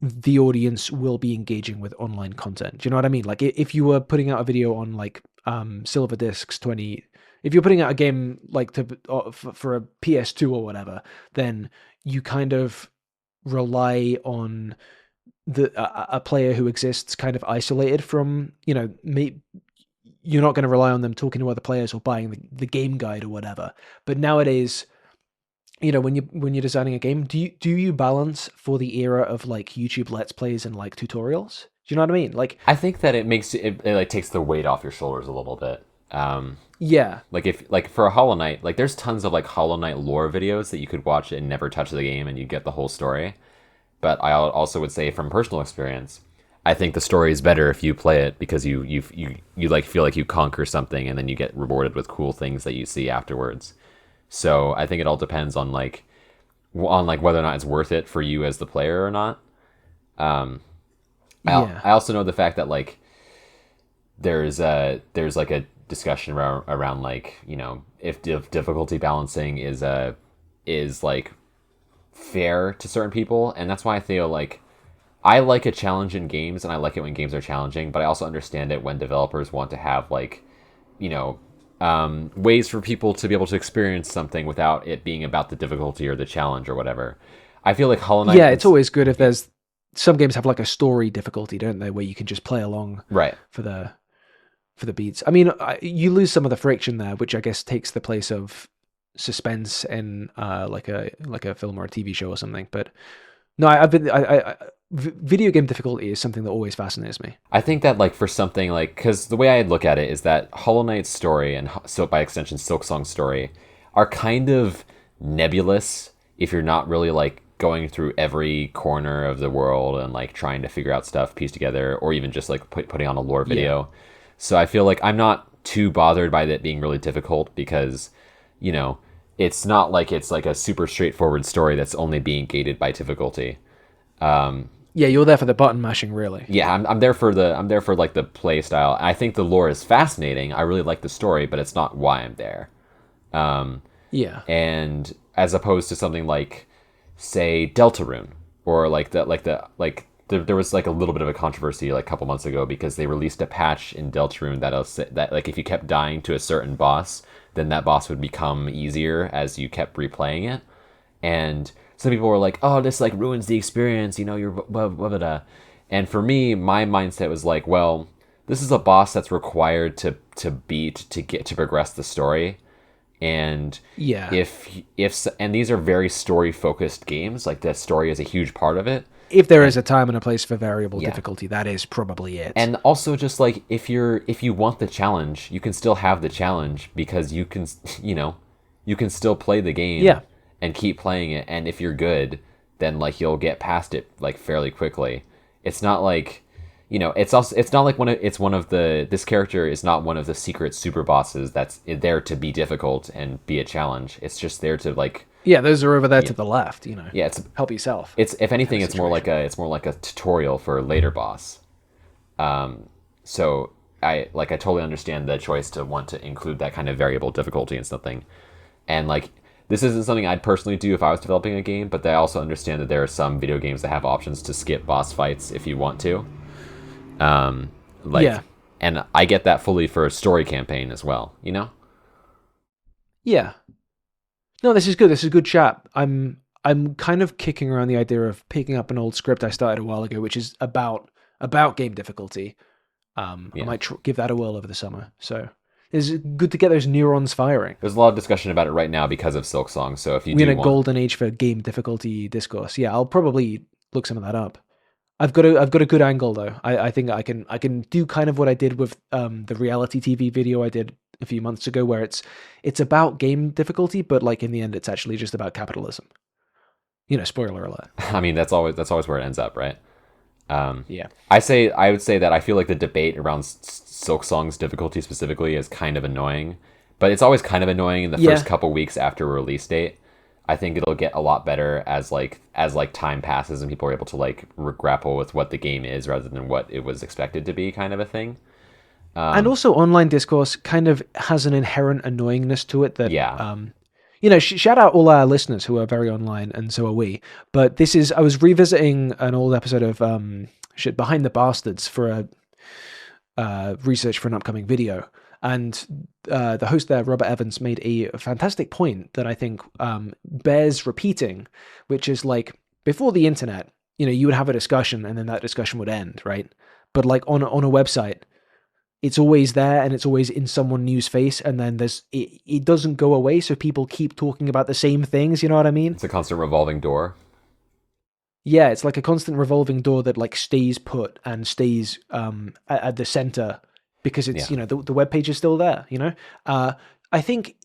the audience will be engaging with online content. Do you know what I mean? Like, if you were putting out a video on, like, Silver Discs 20, if you're putting out a game like for a PS2 or whatever, then you kind of rely on a player who exists kind of isolated from, you're not going to rely on them talking to other players or buying the game guide or whatever. But nowadays, when you're designing a game, do you balance for the era of like YouTube Let's Plays and like tutorials? Do you know what I mean? Like, I think that it makes it like takes the weight off your shoulders a little bit. Like if like for a Hollow Knight, like there's tons of like Hollow Knight lore videos that you could watch and never touch the game and you get the whole story. But I also would say from personal experience, I think the story is better if you play it because you like feel like you conquer something and then you get rewarded with cool things that you see afterwards. So I think it all depends on like whether or not it's worth it for you as the player or not. I also know the fact that like there's like a discussion around like, you know, if difficulty balancing is like fair to certain people, and that's why I feel like I like a challenge in games, and I like it when games are challenging, but I also understand it when developers want to have like, you know, ways for people to be able to experience something without it being about the difficulty or the challenge or whatever. I feel like Hollow Knight. Yeah, it's always good if there's some games have like a story difficulty, don't they, where you can just play along right for the beats. I mean, you lose some of the friction there, which I guess takes the place of suspense in like a film or a TV show or something. But no, video game difficulty is something that always fascinates me. I think that like for something like, because the way I look at it is that Hollow Knight's story and so by extension Silksong's story are kind of nebulous if you're not really like going through every corner of the world and like trying to figure out stuff, piece together, or even just like putting on a lore video. Yeah. So I feel like I'm not too bothered by that being really difficult because, you know, it's not like it's like a super straightforward story that's only being gated by difficulty. Yeah, you're there for the button mashing, really. Yeah, I'm there for like the play style. I think the lore is fascinating. I really like the story, but it's not why I'm there. Yeah. And as opposed to something like, say, Deltarune, or there was like a little bit of a controversy like a couple months ago because they released a patch in Deltarune that like if you kept dying to a certain boss, then that boss would become easier as you kept replaying it. And some people were like, "Oh, this like ruins the experience," you know, you're blah, blah, blah, blah. And for me, my mindset was like, well, this is a boss that's required to beat to get to progress the story. And yeah, if and these are very story focused games, like the story is a huge part of it. If there is a time and a place for variable difficulty, that is probably it. And also just like if you want the challenge, you can still have the challenge because you can, you know, you can still play the game and keep playing it. And if you're good, then like you'll get past it like fairly quickly. It's not like, you know, it's not like this character is not one of the secret super bosses that's there to be difficult and be a challenge. It's just there to like, yeah, those are over there to the left, you know. Yeah, it's help yourself. It's if anything, it's more like a tutorial for a later boss. So I totally understand the choice to want to include that kind of variable difficulty in something, and like this isn't something I'd personally do if I was developing a game, but I also understand that there are some video games that have options to skip boss fights if you want to. And I get that fully for a story campaign as well, you know? Yeah. No, this is good. This is good chat. I'm kind of kicking around the idea of picking up an old script I started a while ago, which is about game difficulty. I might give that a whirl over the summer. So it's good to get those neurons firing. There's a lot of discussion about it right now because of Silksong. So if you we're in a golden age for game difficulty discourse. Yeah, I'll probably look some of that up. I've got a good angle though. I think I can do kind of what I did with the reality TV video I did a few months ago, where it's about game difficulty, but like in the end, it's actually just about capitalism. You know, spoiler alert. I mean, that's always where it ends up, right? Yeah. I would say that I feel like the debate around Silksong's difficulty specifically is kind of annoying, but it's always kind of annoying in the first couple weeks after a release date. I think it'll get a lot better as time passes and people are able to like grapple with what the game is rather than what it was expected to be, kind of a thing. And also, online discourse kind of has an inherent annoyingness to it that, you know, shout out all our listeners who are very online, and so are we. But I was revisiting an old episode of Behind the Bastards for a research for an upcoming video. And the host there, Robert Evans, made a fantastic point that I think bears repeating, which is like, before the internet, you know, you would have a discussion and then that discussion would end, right? But like on a website, it's always there and it's always in someone new's face, and then it doesn't go away, so people keep talking about the same things, you know what I mean? It's a constant revolving door. Yeah, it's like a constant revolving door that like stays put and stays at the center because it's, you know, the web page is still there, you know? I think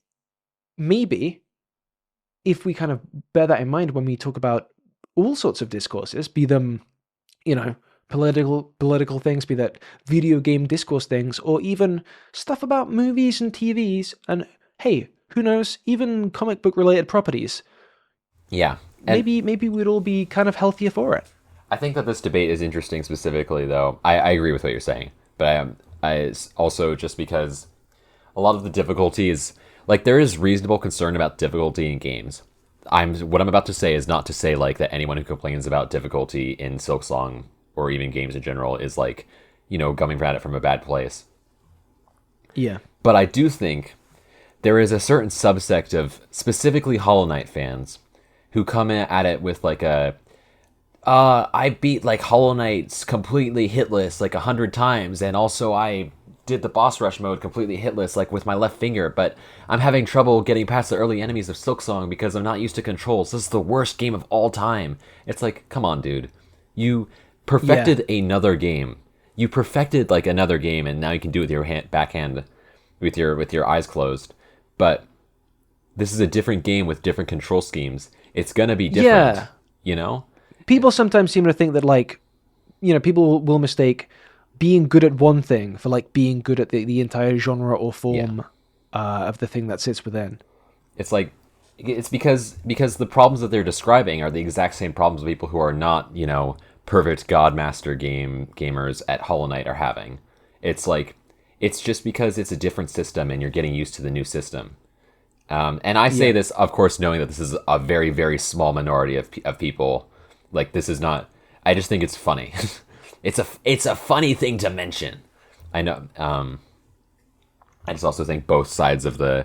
maybe if we kind of bear that in mind when we talk about all sorts of discourses, be them, you know, political things, be that video game discourse things, or even stuff about movies and TVs, and hey, who knows, even comic book related properties. Yeah. And Maybe we'd all be kind of healthier for it. I think that this debate is interesting specifically, though. I agree with what you're saying, but I also just because a lot of the difficulty is, like, there is reasonable concern about difficulty in games. What I'm about to say is not to say, like, that anyone who complains about difficulty in Silksong or even games in general is, like, coming at it from a bad place. Yeah. But I do think there is a certain subsect of specifically Hollow Knight fans who come at it with, like, I beat, like, Hollow Knight's completely hitless, like, 100 times, and also I did the boss rush mode completely hitless, like, with my left finger, but I'm having trouble getting past the early enemies of Silksong because I'm not used to controls. This is the worst game of all time. It's like, come on, dude. You perfected another game. You perfected, like, another game, and now you can do it with your backhand, with your eyes closed. But this is a different game with different control schemes. It's gonna be different, People sometimes seem to think that, like, people will mistake being good at one thing for, like, being good at the entire genre or form of the thing that sits within. It's like, it's because the problems that they're describing are the exact same problems people who are not, perfect Godmaster gamers at Hollow Knight are having. It's like, it's just because it's a different system and you're getting used to the new system. And I say this, of course, knowing that this is a very, very small minority of people. Like, this is not, I just think it's funny. It's a funny thing to mention. I know. I just also think both sides of the,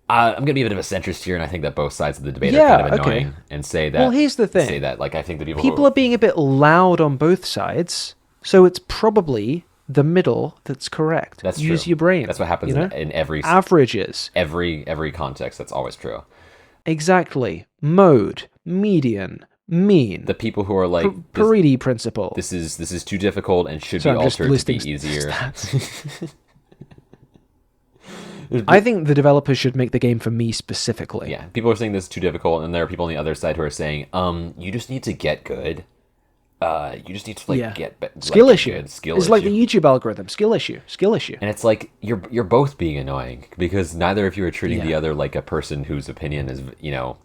I'm going to be a bit of a centrist here, and I think that both sides of the debate are kind of annoying, and say that. Well, here's the thing. Say that, like, I think the people are being a bit loud on both sides, so it's probably the middle that's correct. That's Use true. your brain. That's what happens in every averages. Every context. That's always true. Exactly. Mode, median, mean. The people who are like Pariti principle. This is too difficult and should be altered to be easier. I think the developers should make the game for me specifically. Yeah, people are saying this is too difficult, and there are people on the other side who are saying, you just need to get good. You just need to get skill issue. It's like the YouTube algorithm. Skill issue. And it's like you're both being annoying because neither of you are treating the other like a person whose opinion is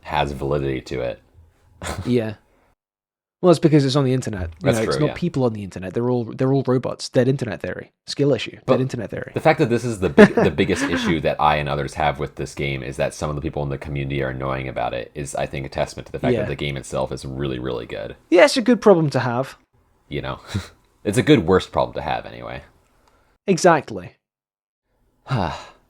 has validity to it. Yeah. Well, it's because it's on the internet. That's true, it's not people on the internet. They're all robots. Dead internet theory. Skill issue. Dead internet theory. The fact that this is the biggest issue that I and others have with this game is that some of the people in the community are annoying about it is, I think, a testament to the fact that the game itself is really, really good. Yeah, it's a good problem to have. It's a good worst problem to have anyway. Exactly.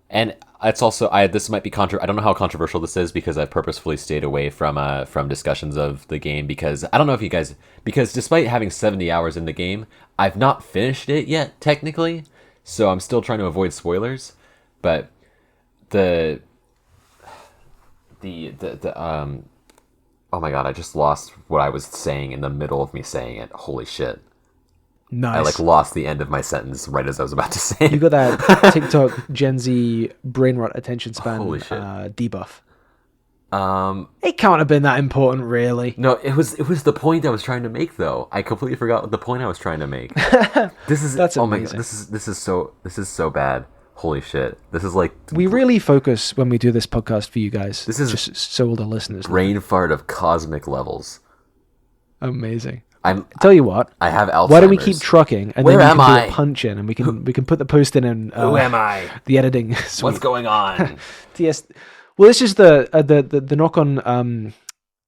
And it's also this might be I don't know how controversial this is because I've purposefully stayed away from discussions of the game because I don't know if you guys, because despite having 70 hours in the game, I've not finished it yet technically, so I'm still trying to avoid spoilers. But the oh my god, I just lost what I was saying in the middle of me saying it. Holy shit. Nice. I lost the end of my sentence right as I was about to say it. You got that TikTok Gen Z brain rot attention span debuff. It can't have been that important, really. No, it was the point I was trying to make, though. I completely forgot the point I was trying to make. That's oh amazing. My god, this is so bad. Holy shit. This is like we really focus when we do this podcast for you guys. This is just so all the listeners brain fart of cosmic levels. Amazing. Tell you what. I have Alzheimer's. Why don't we keep trucking and Where then we am can do a punch in and we can put the post in and who am I? The editing suite. What's going on? Well, this is the knock on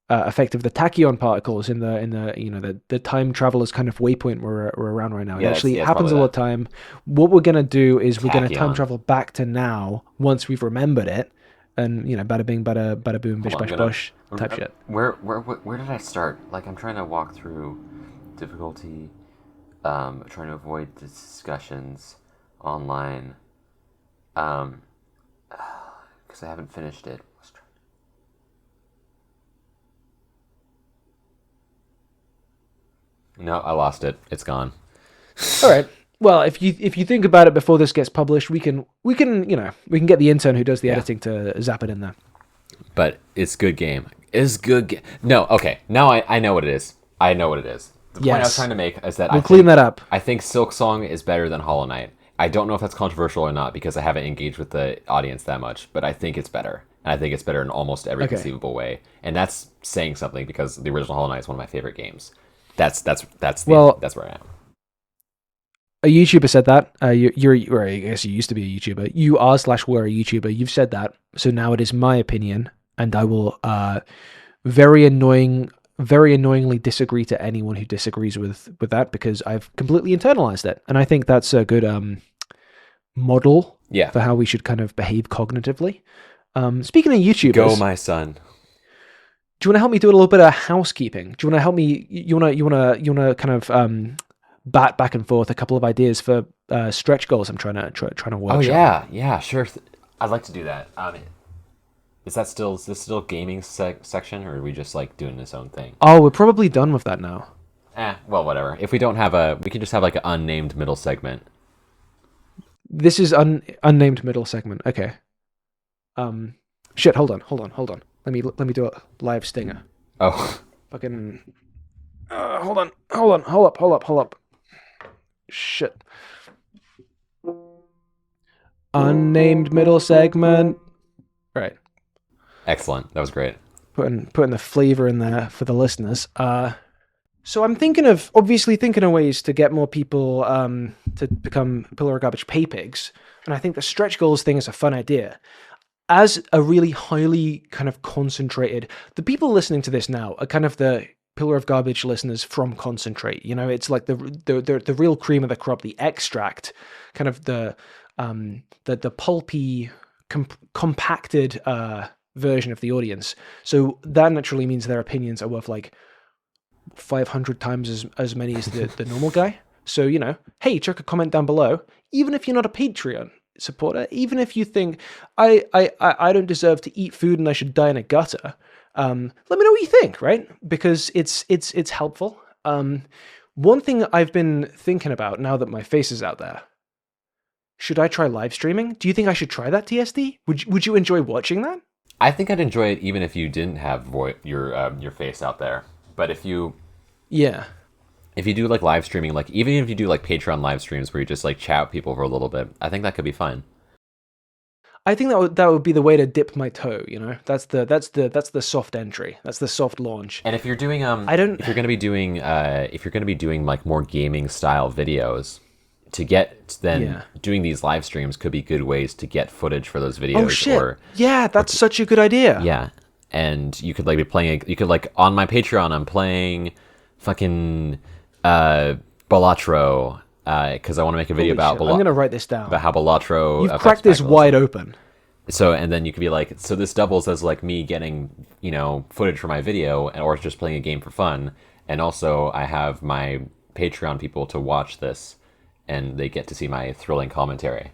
effect of the tachyon particles in the time travelers kind of waypoint we're around right now. It happens all the time. What we're gonna do is we're gonna time travel back to now once we've remembered it, and bada bing, bada boom, bish bash bosh type shit. Where did I start? Like, I'm trying to walk through difficulty, trying to avoid discussions online, because I haven't finished it. No, I lost it. It's gone. All right. Well, if you think about it before this gets published, we can get the intern who does the editing to zap it in there. But it's good game. It's good. No, okay. Now I know what it is. I know what it is. The point I was Yes. trying to make is that We'll clean that up. I think Silksong is better than Hollow Knight. I don't know if that's controversial or not because I haven't engaged with the audience that much, but I think it's better. And I think it's better in almost every Okay. conceivable way. And that's saying something because the original Hollow Knight is one of my favorite games. That's where I am. A YouTuber said that. Or I guess you used to be a YouTuber. You are/were a YouTuber. You've said that. So now it is my opinion, and I will very annoyingly disagree to anyone who disagrees with that because I've completely internalized it, and I think that's a good model for how we should kind of behave cognitively. Speaking of YouTubers, Go, my son. Do you want to help me do a little bit of housekeeping? Do you want to help me? You want to kind of bat back and forth a couple of ideas for stretch goals I'm trying to work. Oh yeah, sure. I'd like to do that. Is this still gaming section, or are we just like doing this own thing? Oh, we're probably done with that now. Well, whatever. If we don't have we can just have like an unnamed middle segment. This is unnamed middle segment. Okay. Shit. Hold on. Let me do a live stinger. Oh. Fucking. Hold up. Shit. Unnamed middle segment. Right. Excellent. That was great. Putting the flavor in there for the listeners. So I'm thinking of ways to get more people to become Pillar of Garbage pay pigs, and I think the stretch goals thing is a fun idea. As a really highly kind of concentrated, the people listening to this now are kind of the Pillar of Garbage listeners from Concentrate. You know, it's like the real cream of the crop, the extract, kind of the pulpy, compacted version of the audience. So that naturally means their opinions are worth like 500 times as many as the normal guy. So, you know, hey, chuck a comment down below, even if you're not a Patreon supporter, even if you think I don't deserve to eat food and I should die in a gutter. Let me know what you think, right? Because it's helpful. One thing I've been thinking about now that my face is out there, should I try live streaming? Do you think I should try that, TSD? Would you enjoy watching that? I think I'd enjoy it even if you didn't have your face out there. But if you do like live streaming, like even if you do like Patreon live streams where you just like chat with people for a little bit, I think that could be fun. I think that would be the way to dip my toe. You know, that's the soft entry. That's the soft launch. And if you're doing if you're gonna be doing like more gaming style videos, doing these live streams could be good ways to get footage for those videos. Oh shit! That's such a good idea. Yeah, and you could like be playing. You could like on my Patreon, I'm playing fucking Balatro. Because I want to make a video about I'm going to write this down. About how Balatro. You've cracked this wide open. So, and then you could be like, so this doubles as like me getting, footage for my video, or just playing a game for fun. And also, I have my Patreon people to watch this, and they get to see my thrilling commentary.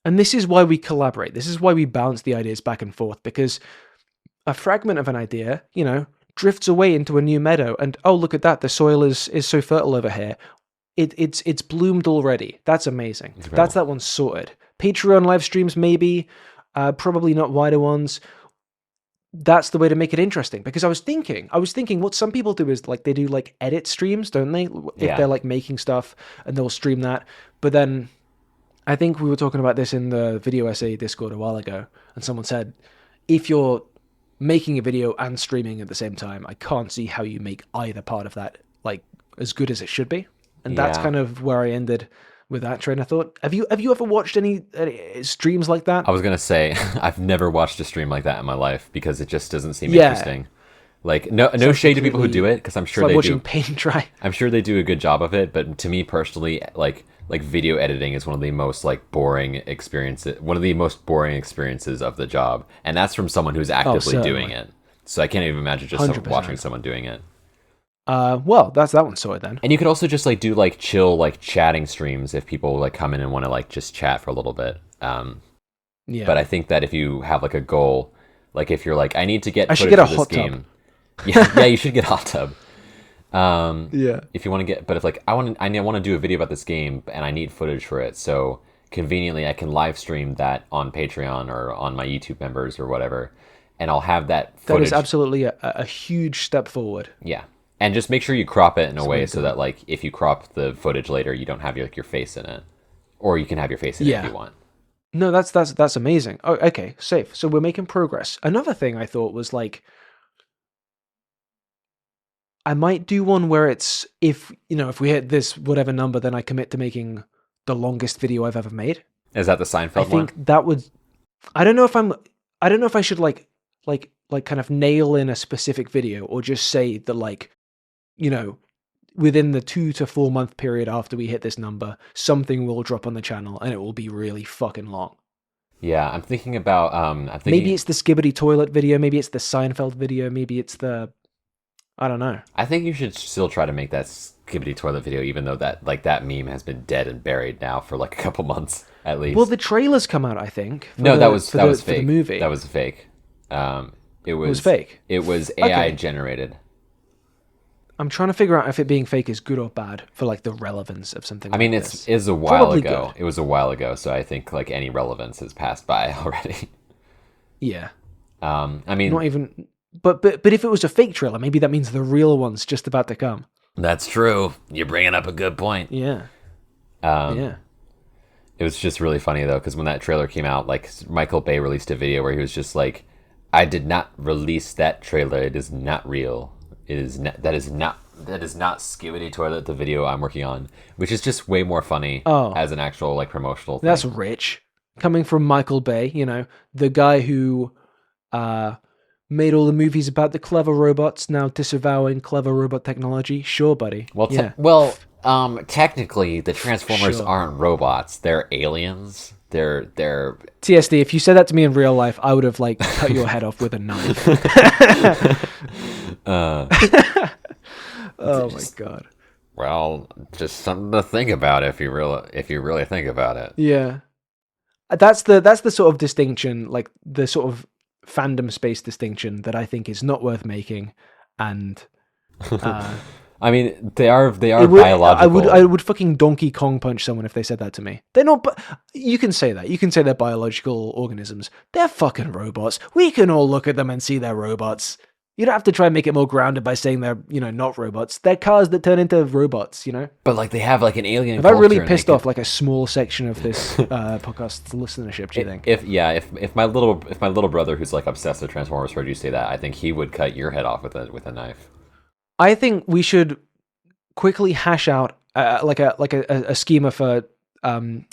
And this is why we collaborate. This is why we bounce the ideas back and forth, because a fragment of an idea, drifts away into a new meadow, and oh, look at that, the soil is so fertile over here. It's bloomed already. That's amazing. That's that one sorted. Patreon live streams, maybe, probably not wider ones. That's the way to make it interesting. Because I was thinking what some people do is like they do like edit streams, don't they? If they're like making stuff and they'll stream that. But then I think we were talking about this in the video essay Discord a while ago, and someone said, if you're making a video and streaming at the same time, I can't see how you make either part of that like as good as it should be. And that's kind of where I ended with that train of thought. Have you ever watched any streams like that? I was gonna say I've never watched a stream like that in my life because it just doesn't seem interesting. Like no shade to people who do it, because I'm sure they watching do. paint dry. I'm sure they do a good job of it, but to me personally, like video editing is one of the most boring experiences. One of the most boring experiences of the job, and that's from someone who's actively doing it. So I can't even imagine just watching someone doing it. Well, that's that one sorted then. And you could also just do chill chatting streams if people come in and want to just chat for a little bit. But I think that if you have a goal, if you're I need to get I should get a for hot this game. tub. Yeah, you should get a hot tub. Yeah. If you want to get, but if I want to do a video about this game and I need footage for it, so conveniently I can live stream that on Patreon or on my YouTube members or whatever, and I'll have that footage. That is absolutely a huge step forward. Yeah. And just make sure you crop it in a way really so good. that like if you crop the footage later, you don't have your face in it, or you can have your face in it if you want. No, that's amazing. Oh, okay, safe. So we're making progress. Another thing I thought was like, I might do one where it's if we hit this whatever number, then I commit to making the longest video I've ever made. Is that the Seinfeld I think one? that would. I don't know if I should like kind of nail in a specific video or just say that like, within the 2 to 4 month period after we hit this number, something will drop on the channel and it will be really fucking long. Yeah, I'm thinking about Maybe it's the Skibbity toilet video, maybe it's the Seinfeld video, maybe it's the I don't know. I think you should still try to make that Skibbity toilet video, even though that meme has been dead and buried now for like a couple months at least. Well, the trailers come out, I think. That was fake. For the movie. That was fake. It was fake. It was AI generated. I'm trying to figure out if it being fake is good or bad for like the relevance of something. I mean, like it's this. a while Probably ago. good. It was a while ago, so I think like any relevance has passed by already. Yeah. I mean, not even. But if it was a fake trailer, maybe that means the real one's just about to come. That's true. You're bringing up a good point. Yeah. Yeah. It was just really funny though, because when that trailer came out, like Michael Bay released a video where he was just like, "I did not release that trailer. It is not real. It is not. That is not Skibbity Toilet, the video I'm working on," which is just way more funny as an actual like promotional thing. That's rich. Coming from Michael Bay, the guy who made all the movies about the clever robots, now disavowing clever robot technology. Sure, buddy. Well, technically, the Transformers Sure. aren't robots. They're aliens. They're TSD, if you said that to me in real life, I would have like cut your head off with a knife. Oh my god. Well, just something to think about if you really think about it. Yeah. That's the sort of distinction, like the sort of fandom space distinction that I think is not worth making, and I mean, they are biological. I would fucking Donkey Kong punch someone if they said that to me. They're not. But you can say that. You can say they're biological organisms. They're fucking robots. We can all look at them and see they're robots. You don't have to try and make it more grounded by saying they're not robots. They're cars that turn into robots. But like they have like an alien. Have I really pissed off like a small section of this podcast's listenership? Do you think? If my little brother who's like obsessed with Transformers heard you say that, I think he would cut your head off with a knife. I think we should quickly hash out like a schema for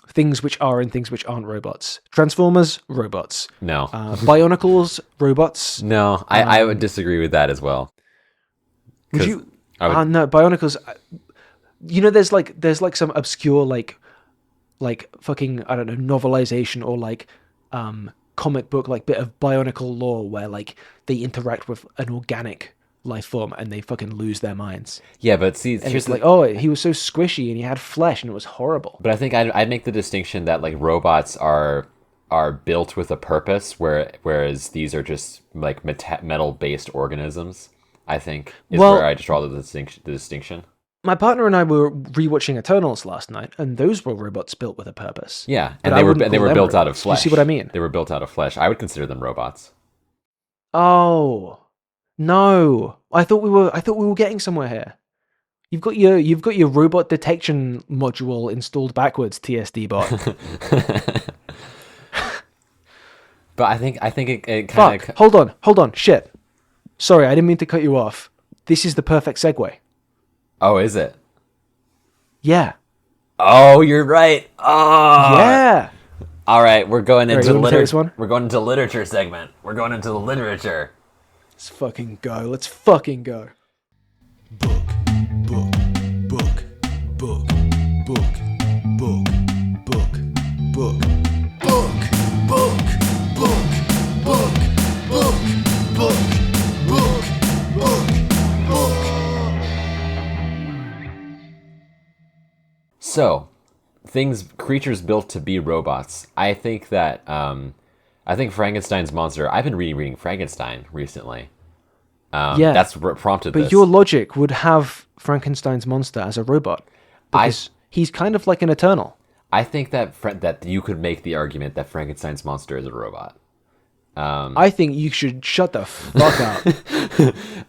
things which are and things which aren't robots. Transformers, robots. No. Bionicles, robots. No, I would disagree with that as well. Would you? No, Bionicles. There's like some obscure like fucking I don't know novelization or like comic book like bit of Bionicle lore where like they interact with an organic life form and they fucking lose their minds. Yeah, but see, and it's like, oh, he was so squishy and he had flesh and it was horrible. But I think I'd make the distinction that like robots are built with a purpose, whereas these are just like metal-based organisms. I think is where I draw the distinction. My partner and I were rewatching Eternals last night, and those were robots built with a purpose. Yeah, and they were built out of flesh. You see what I mean? They were built out of flesh. I would consider them robots. Oh. No, I thought we were getting somewhere here. You've got your robot detection module installed backwards, TSD bot. But I think it kind of. Hold on, shit. Sorry, I didn't mean to cut you off. This is the perfect segue. Oh, is it? Yeah. Oh, you're right. Oh. Yeah. All right, we're going into literature. We're going into literature segment. We're going into the literature. Let's fucking go. Let's fucking go. Book, book, book, book, book, book, book, book, book, book, book, book, book, book, book, book. So, creatures built to be robots. I think that I think Frankenstein's monster. I've been reading Frankenstein recently. Yeah, that's what prompted this. But your logic would have Frankenstein's monster as a robot because he's kind of like an Eternal. I think that that you could make the argument that Frankenstein's monster is a robot. I think you should shut the fuck up.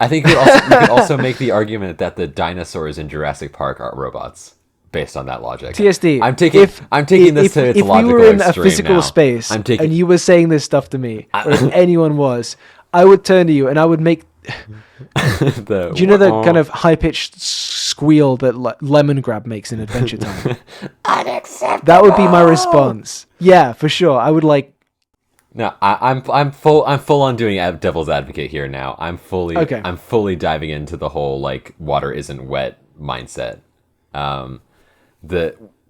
I think you could also make the argument that the dinosaurs in Jurassic Park are robots based on that logic. TSD. I'm taking this to its if logical we were in a extreme physical now. space and you were saying this stuff to me, or if anyone was, I would turn to you and I would make. Do you know the kind of high-pitched squeal that Lemon Grab makes in Adventure Time? Unacceptable. That would be my response. Yeah, for sure. I would like. No, I'm full on doing devil's advocate here now. I'm fully diving into the whole like water isn't wet mindset.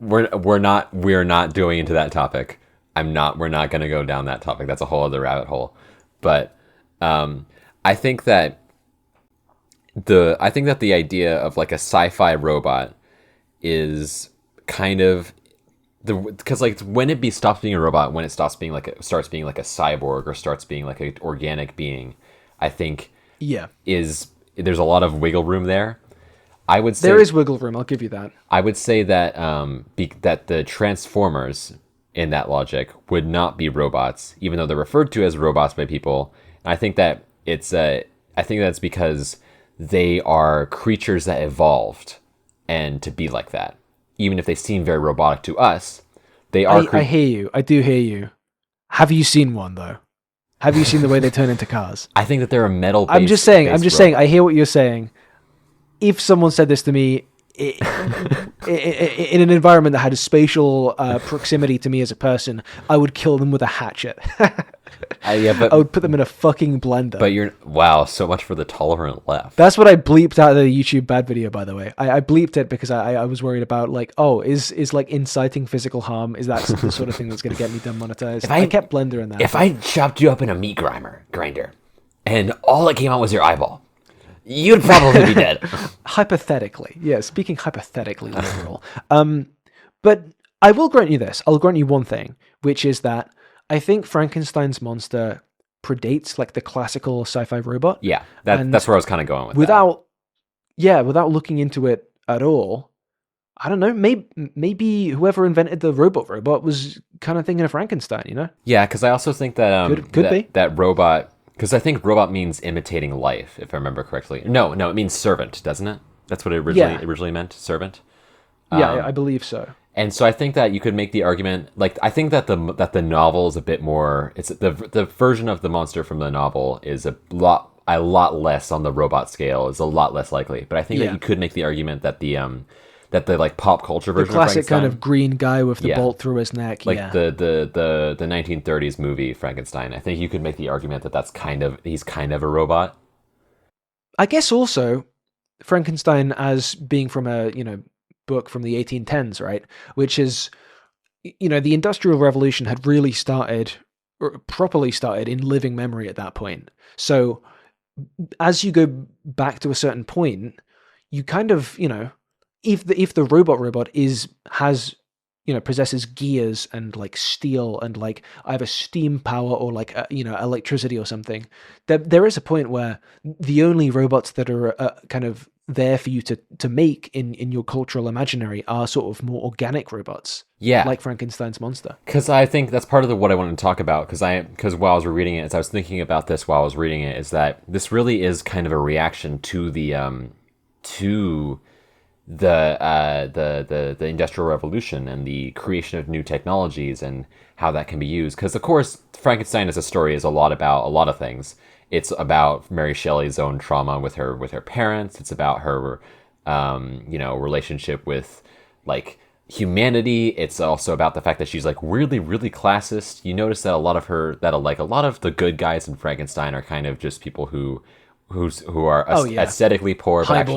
We're not doing into that topic. We're not going to go down that topic. That's a whole other rabbit hole. But I think that the idea of like a sci-fi robot is kind of because like when it stops being a robot, when it starts being like a cyborg or starts being like an organic being, I think there's a lot of wiggle room there. I would say there is wiggle room. I'll give you that. I would say that that the Transformers in that logic would not be robots, even though they're referred to as robots by people. And I think that that's because they are creatures that evolved and to be like that. Even if they seem very robotic to us, they are. I hear you. I do hear you. Have you seen one though? Have you seen the way they turn into cars? I think that they're a metal. I'm just saying. I hear what you're saying. If someone said this to me in an environment that had a spatial proximity to me as a person, I would kill them with a hatchet. I would put them in a fucking blender. But so much for the tolerant left. That's what I bleeped out of the YouTube bad video, by the way. I bleeped it because I was worried about like, is like inciting physical harm, is that the sort of thing that's going to get me demonetized? I kept Blender in that. If I chopped you up in a meat grinder and all that came out was your eyeball, you'd probably be dead. Hypothetically. Yeah, speaking hypothetically literal. But I will grant you this. I'll grant you one thing, which is that I think Frankenstein's monster predates like the classical sci-fi robot. Yeah, that's where I was kind of going with without looking into it at all. I don't know. Maybe whoever invented the robot was kind of thinking of Frankenstein. You know? Yeah, because I also think that could be that robot. Because I think robot means imitating life, if I remember correctly. No, it means servant, doesn't it? That's what it originally meant, servant. Yeah, I believe so. And so I think that you could make the argument, like I think that the novel is a bit more. It's the version of the monster from the novel is a lot less on the robot scale. Is a lot less likely. But I think that you could make the argument that the like pop culture version, the classic of Frankenstein, kind of green guy with the bolt through his neck, like the 1930s movie Frankenstein. I think you could make the argument that he's kind of a robot. I guess also Frankenstein as being from a book from the 1810s, right? Which is the Industrial Revolution had really properly started in living memory at that point. So as you go back to a certain point, you kind of if the robot possesses gears and like steel and like either steam power or like electricity or something, there is a point where the only robots that are kind of there for you to make in your cultural imaginary are sort of more organic robots, like Frankenstein's monster. Because I think that's part of what I wanted to talk about. Because while I was reading it, as I was thinking about this while I was reading it, is that this really is kind of a reaction to the Industrial Revolution and the creation of new technologies and how that can be used. Because of course, Frankenstein as a story is a lot about a lot of things. It's about Mary Shelley's own trauma with her parents. It's about her, relationship with like humanity. It's also about the fact that she's like really, really classist. You notice that a lot of the good guys in Frankenstein are kind of just people who are aesthetically poor, but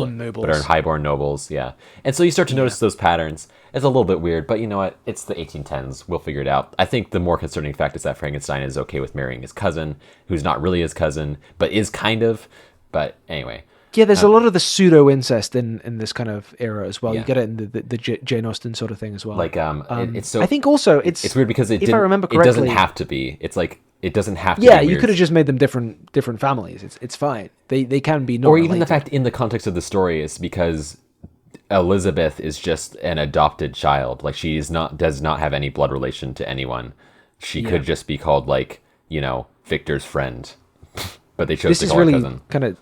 are highborn nobles. Yeah. And so you start to notice those patterns. It's a little bit weird, but you know what? It's the 1810s. We'll figure it out. I think the more concerning fact is that Frankenstein is okay with marrying his cousin, who's not really his cousin, but is kind of. But anyway. Yeah, there's a lot of the pseudo incest in this kind of era as well. Yeah. You get it in the Jane Austen sort of thing as well. Like it's so. I think also it's weird because if I remember correctly, it doesn't have to be. It's like it doesn't have to. Yeah, be you weird. could have just made them different families. It's fine. They can be normal. Or even the fact in the context of the story is because Elizabeth is just an adopted child. Like does not have any blood relation to anyone. She could just be called like Victor's friend, but they chose This to is call her really cousin. kind of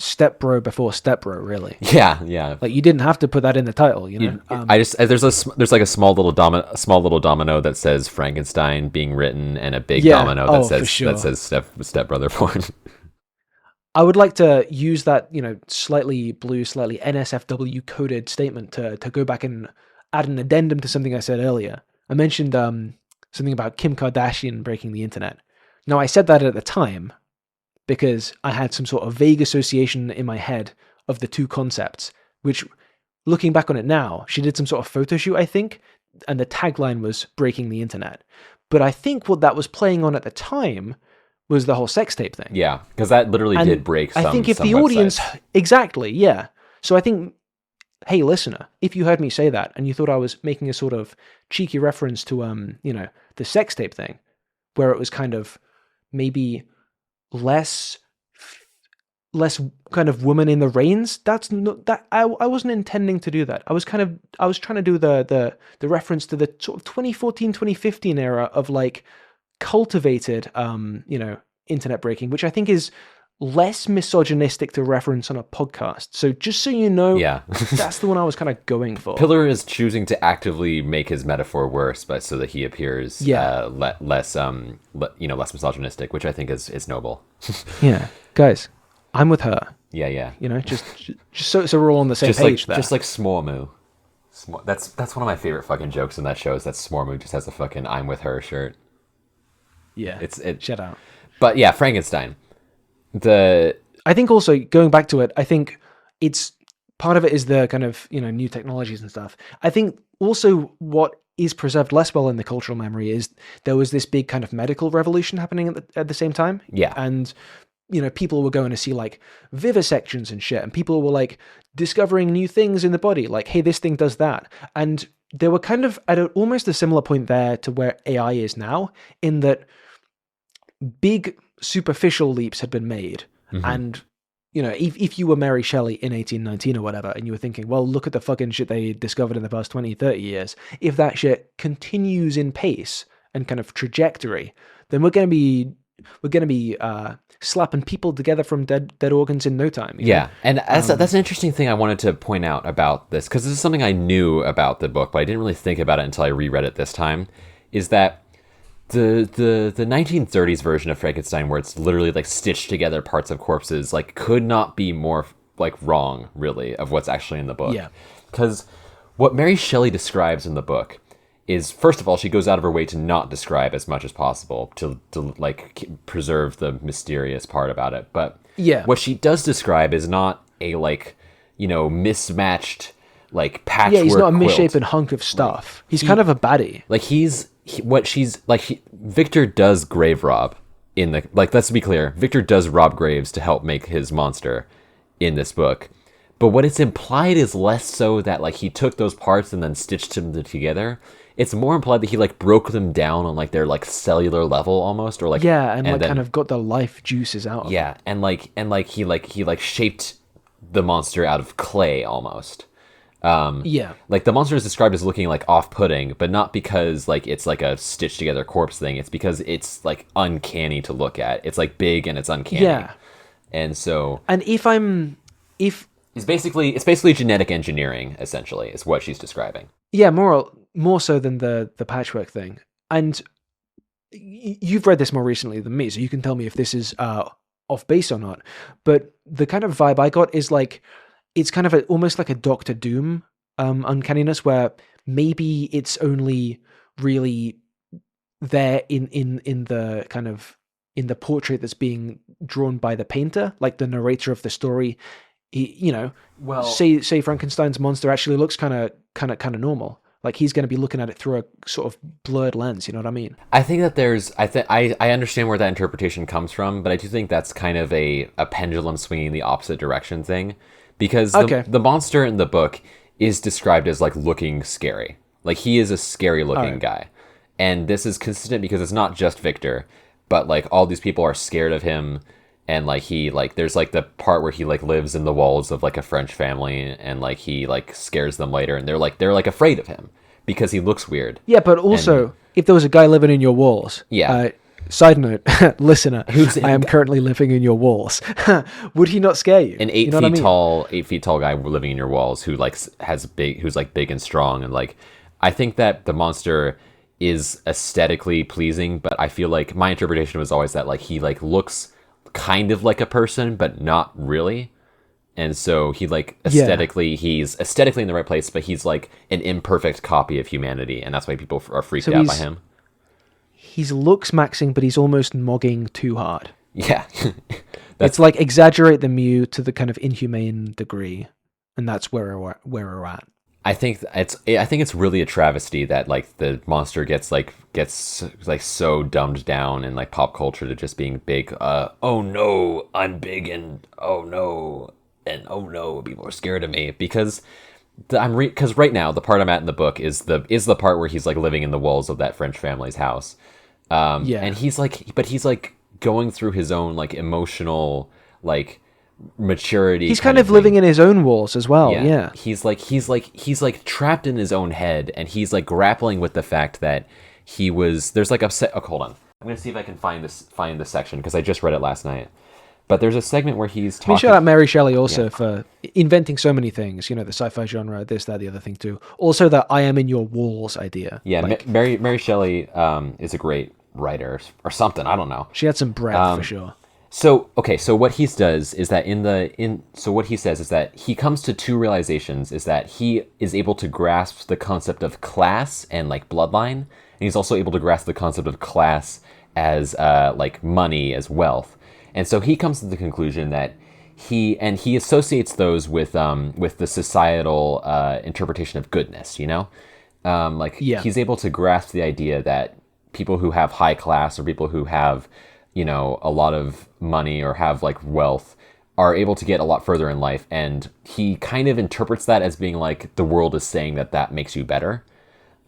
stepbro before stepbro, really. Yeah. Like you didn't have to put that in the title, you know. There's like a small little domino that says Frankenstein being written, and a big Yeah. domino Oh, that for sure. says stepbrother porn. I would like to use that, slightly blue, slightly NSFW coded statement to go back and add an addendum to something I said earlier. I mentioned something about Kim Kardashian breaking the internet. Now, I said that at the time because I had some sort of vague association in my head of the two concepts, which, looking back on it now, she did some sort of photo shoot, I think, and the tagline was breaking the internet. But I think what that was playing on at the time was the whole sex tape thing. Yeah, because that literally And did break some I think if some the audience... websites. Exactly, yeah. So I think, hey, listener, if you heard me say that and you thought I was making a sort of cheeky reference to, the sex tape thing, where it was kind of maybe less kind of woman in the reins, that's not that I wasn't intending to do that. I was trying to do the reference to the sort of 2014 2015 era of like cultivated internet breaking, which I think is less misogynistic to reference on a podcast. So just so you know, Yeah. that's the one I was kind of going for. Pillar is choosing to actively make his metaphor worse, but so that he appears less misogynistic, which I think is noble. Yeah, guys, I'm with her. Yeah. Just so we're all on the same page there. Just like Smormu. That's one of my favorite fucking jokes in that show is that Smormu just has a fucking "I'm with her" shirt. Yeah, shut out. But yeah, Frankenstein. I think also going back to it, I think it's part of it is the kind of new technologies and stuff. I think also what is preserved less well in the cultural memory is there was this big kind of medical revolution happening at the same time. Yeah, and people were going to see like vivisections and shit, and people were like discovering new things in the body, like, hey, this thing does that, and they were kind of at almost a similar point there to where AI is now, in that big superficial leaps had been made. Mm-hmm. And if you were Mary Shelley in 1819 or whatever, and you were thinking, well, look at the fucking shit they discovered in the past 20 30 years, if that shit continues in pace and kind of trajectory, then we're going to be slapping people together from dead organs in no time. Yeah, and that's an interesting thing I wanted to point out about this, because this is something I knew about the book, but I didn't really think about it until I reread it this time, is that the 1930s version of Frankenstein, where it's literally like stitched together parts of corpses, like could not be more like wrong, really, of what's actually in the book. Yeah. Because what Mary Shelley describes in the book is, first of all, she goes out of her way to not describe as much as possible to like preserve the mysterious part about it. But yeah, what she does describe is not a mismatched like patchwork. Yeah, he's not a quilt. misshapen hunk of stuff. He's kind of a baddie. Like Victor does grave rob in the, like, let's be clear, Victor does rob graves to help make his monster in this book. But what it's implied is less so that like he took those parts and then stitched them together. It's more implied that he like broke them down on like their like cellular level almost, or like and then, kind of got the life juices out of it. And he shaped the monster out of clay almost. Like the monster is described as looking like off-putting, but not because like it's like a stitched together corpse thing. It's because it's like uncanny to look at. It's like big and it's uncanny. Yeah. And so, and it's basically genetic engineering, essentially, is what she's describing. Yeah, more so than the patchwork thing. And you've read this more recently than me, so you can tell me if this is off base or not. But the kind of vibe I got is like, it's kind of almost like a Doctor Doom uncanniness, where maybe it's only really there in the kind of in the portrait that's being drawn by the painter, like the narrator of the story. He, say Frankenstein's monster actually looks kind of normal. Like he's going to be looking at it through a sort of blurred lens. You know what I mean? I think that I understand where that interpretation comes from, but I do think that's kind of a pendulum swinging the opposite direction thing, because the monster in the book is described as like looking scary. Like he is a scary looking guy, and this is consistent because it's not just Victor, but like all these people are scared of him. And like he like there's like the part where he like lives in the walls of like a French family, and like he like scares them later, and they're like afraid of him because he looks weird. Yeah, but also if there was a guy living in your walls, Side note, listener, Who's I am currently living in your walls. Would he not scare you? An 8 You know feet what I mean? tall, 8 feet tall guy living in your walls who like who's like big and strong, and like I think that the monster is aesthetically pleasing, but I feel like my interpretation was always that like he like looks kind of like a person, but not really. And so he like he's aesthetically in the right place, but he's like an imperfect copy of humanity, and that's why people are freaked out by him. He's looks maxing, but he's almost mogging too hard. Yeah. It's like exaggerate the Mew to the kind of inhumane degree, and that's where we're at. I think it's really a travesty that like the monster gets like so dumbed down in like pop culture to just being big. Oh no, I'm big, and oh no, people are scared of me because because right now the part I'm at in the book is the part where he's like living in the walls of that French family's house. And he's like going through his own like emotional like maturity. He's kind of living in his own walls as well. Yeah. He's like trapped in his own head, and he's like grappling with the fact that there's like hold on. I'm going to see if I can find this section because I just read it last night. But there's a segment where he's talking. Shout out Mary Shelley also for inventing so many things. You know, the sci-fi genre, this, that, the other thing too. Also, the "I am in your walls" idea. Yeah, like, Mary Shelley is a great writer or something. I don't know. She had some breadth for sure. So what he does is that what he says is that he comes to two realizations: is that he is able to grasp the concept of class and like bloodline, and he's also able to grasp the concept of class as like money, as wealth. And so he comes to the conclusion that he associates those with the societal interpretation of goodness, you know? He's able to grasp the idea that people who have high class or people who have, you know, a lot of money or have like wealth are able to get a lot further in life. And he kind of interprets that as being like the world is saying that makes you better.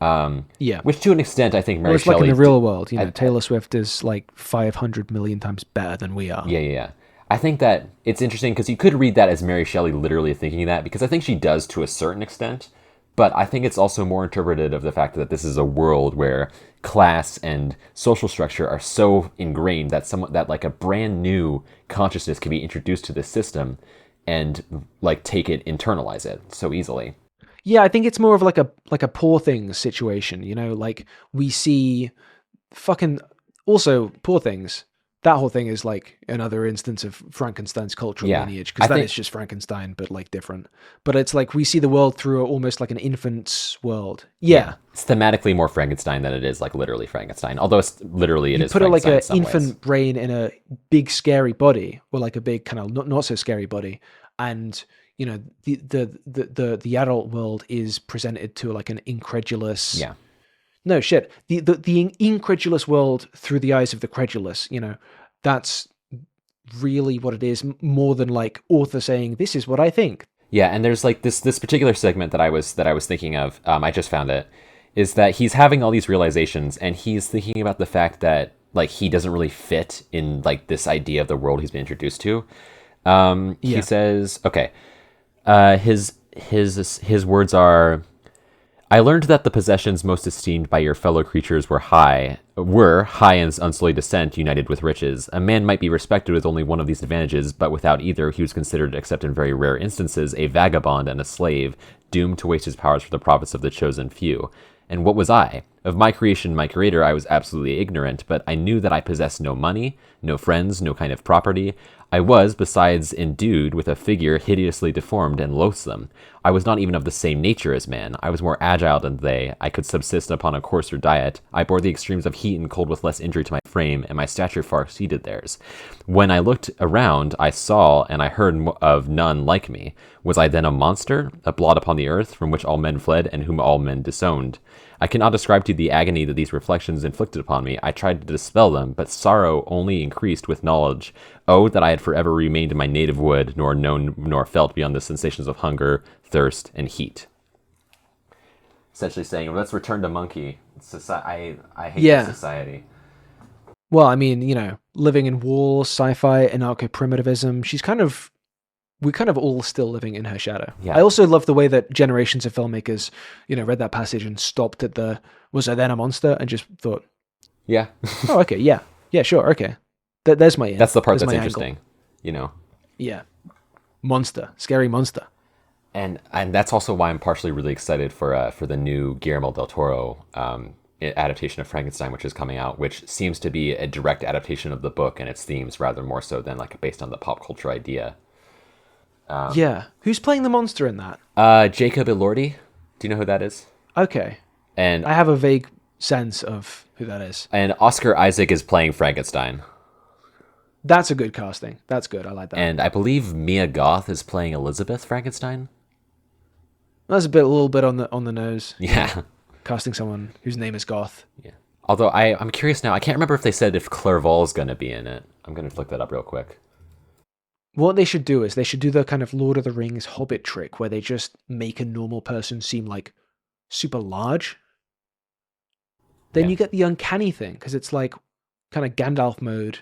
Which to an extent, I think Mary Shelley... like in the real world, you know, Taylor Swift is like 500 million times better than we are. Yeah. I think that it's interesting because you could read that as Mary Shelley literally thinking that, because I think she does to a certain extent, but I think it's also more interpreted of the fact that this is a world where class and social structure are so ingrained that like a brand new consciousness can be introduced to this system and like internalize it so easily. Yeah, I think it's more of like a Poor Things situation, you know, like we see also Poor Things. That whole thing is like another instance of Frankenstein's cultural lineage, because is just Frankenstein, but like different. But it's like we see the world through almost like an infant's world. Yeah. It's thematically more Frankenstein than it is like literally Frankenstein. Although it is put like an infant ways. brain in a big scary body, or like a big kind of not so scary body, and you know the adult world is presented to like an incredulous. Yeah. No shit. The incredulous world through the eyes of the credulous, you know, that's really what it is, more than like author saying, this is what I think. Yeah, and there's like this particular segment that I was thinking of, I just found it, is that he's having all these realizations and he's thinking about the fact that like he doesn't really fit in like this idea of the world he's been introduced to. He says, okay, his words are, I learned that the possessions most esteemed by your fellow creatures were high in unsullied descent united with riches. A man might be respected with only one of these advantages, but without either he was considered, except in very rare instances, a vagabond and a slave, doomed to waste his powers for the profits of the chosen few. And what was I? Of my creation, my creator, I was absolutely ignorant, but I knew that I possessed no money, no friends, no kind of property. I was, besides, endued with a figure hideously deformed and loathsome. I was not even of the same nature as man. I was more agile than they. I could subsist upon a coarser diet. I bore the extremes of heat and cold with less injury to my frame, and my stature far exceeded theirs. When I looked around, I saw and I heard of none like me. Was I then a monster, a blot upon the earth, from which all men fled and whom all men disowned? I cannot describe to you the agony that these reflections inflicted upon me. I tried to dispel them, but sorrow only increased with knowledge. Oh, that I had forever remained in my native wood, nor known nor felt beyond the sensations of hunger, thirst, and heat. Essentially saying, let's return to monkey. I hate this society. Well, I mean, you know, living in walls, sci-fi, anarcho-primitivism. We're kind of all still living in her shadow. Yeah. I also love the way that generations of filmmakers, you know, read that passage and stopped at was I then a monster? And just thought, yeah. oh, okay, yeah. Yeah, sure, okay. There's my in. That's the part There's that's my angle. interesting, Yeah. Monster. Scary monster. And that's also why I'm partially really excited for the new Guillermo del Toro adaptation of Frankenstein, which is coming out, which seems to be a direct adaptation of the book and its themes rather more so than like based on the pop culture idea. Yeah. Who's playing the monster in that? Jacob Elordi, do you know who that is? Okay. And I have a vague sense of who that is. and Oscar Isaac is playing Frankenstein. That's a good casting. That's good. I like that. And I believe Mia Goth is playing Elizabeth Frankenstein. That's a little bit on the nose. Yeah. Casting someone whose name is Goth. Yeah. Although I'm curious now. I can't remember if they said if Clerval's going to be in it. I'm going to look that up real quick. What they should do is they should do the kind of Lord of the Rings Hobbit trick where they just make a normal person seem like super large. Then you get the uncanny thing because it's like kind of Gandalf mode.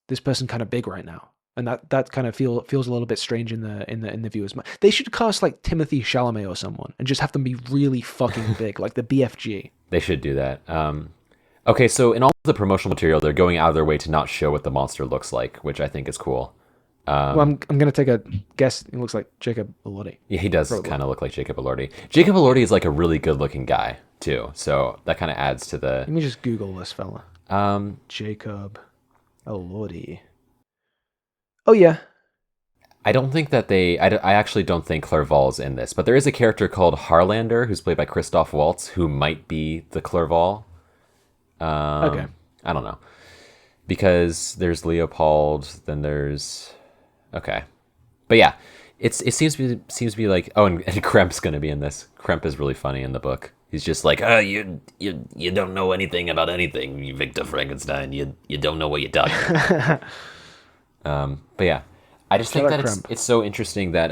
This person kind of big right now, and that kind of feels a little bit strange in the viewer's mind. They should cast like Timothy Chalamet or someone and just have them be really fucking big, like the BFG. They should do that. Okay, so in all the promotional material, they're going out of their way to not show what the monster looks like, which I think is cool. Well, I'm gonna take a guess. He looks like Jacob Elordi. Yeah, he does kind of look like Jacob Elordi. Jacob Elordi is like a really good-looking guy too, so that kind of adds to the. Let me just Google this fella. Jacob Elordi. Oh yeah. I don't think that I actually don't think Clerval's in this, but there is a character called Harlander who's played by Christoph Waltz who might be the Clerval. Okay. I don't know. Because there's Leopold, then there's okay. But yeah, it seems to be like and Kremp's going to be in this. Kremp is really funny in the book. He's just like, you don't know anything about anything, you Victor Frankenstein. You don't know what you're talking about. But yeah, I just think that it's so interesting that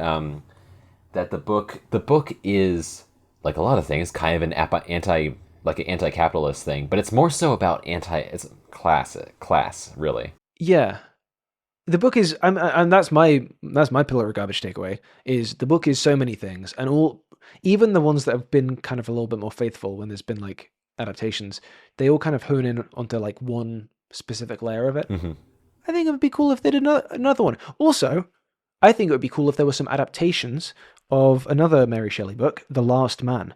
that the book is like a lot of things, kind of an anti-capitalist thing, but it's more so about it's class really. Yeah, the book is, and that's my pillar of garbage takeaway. Is the book is so many things, and even the ones that have been kind of a little bit more faithful when there's been like adaptations, they all kind of hone in onto like one specific layer of it. Mm-hmm. I think it would be cool if they did another one. Also, I think it would be cool if there were some adaptations of another Mary Shelley book, The Last Man.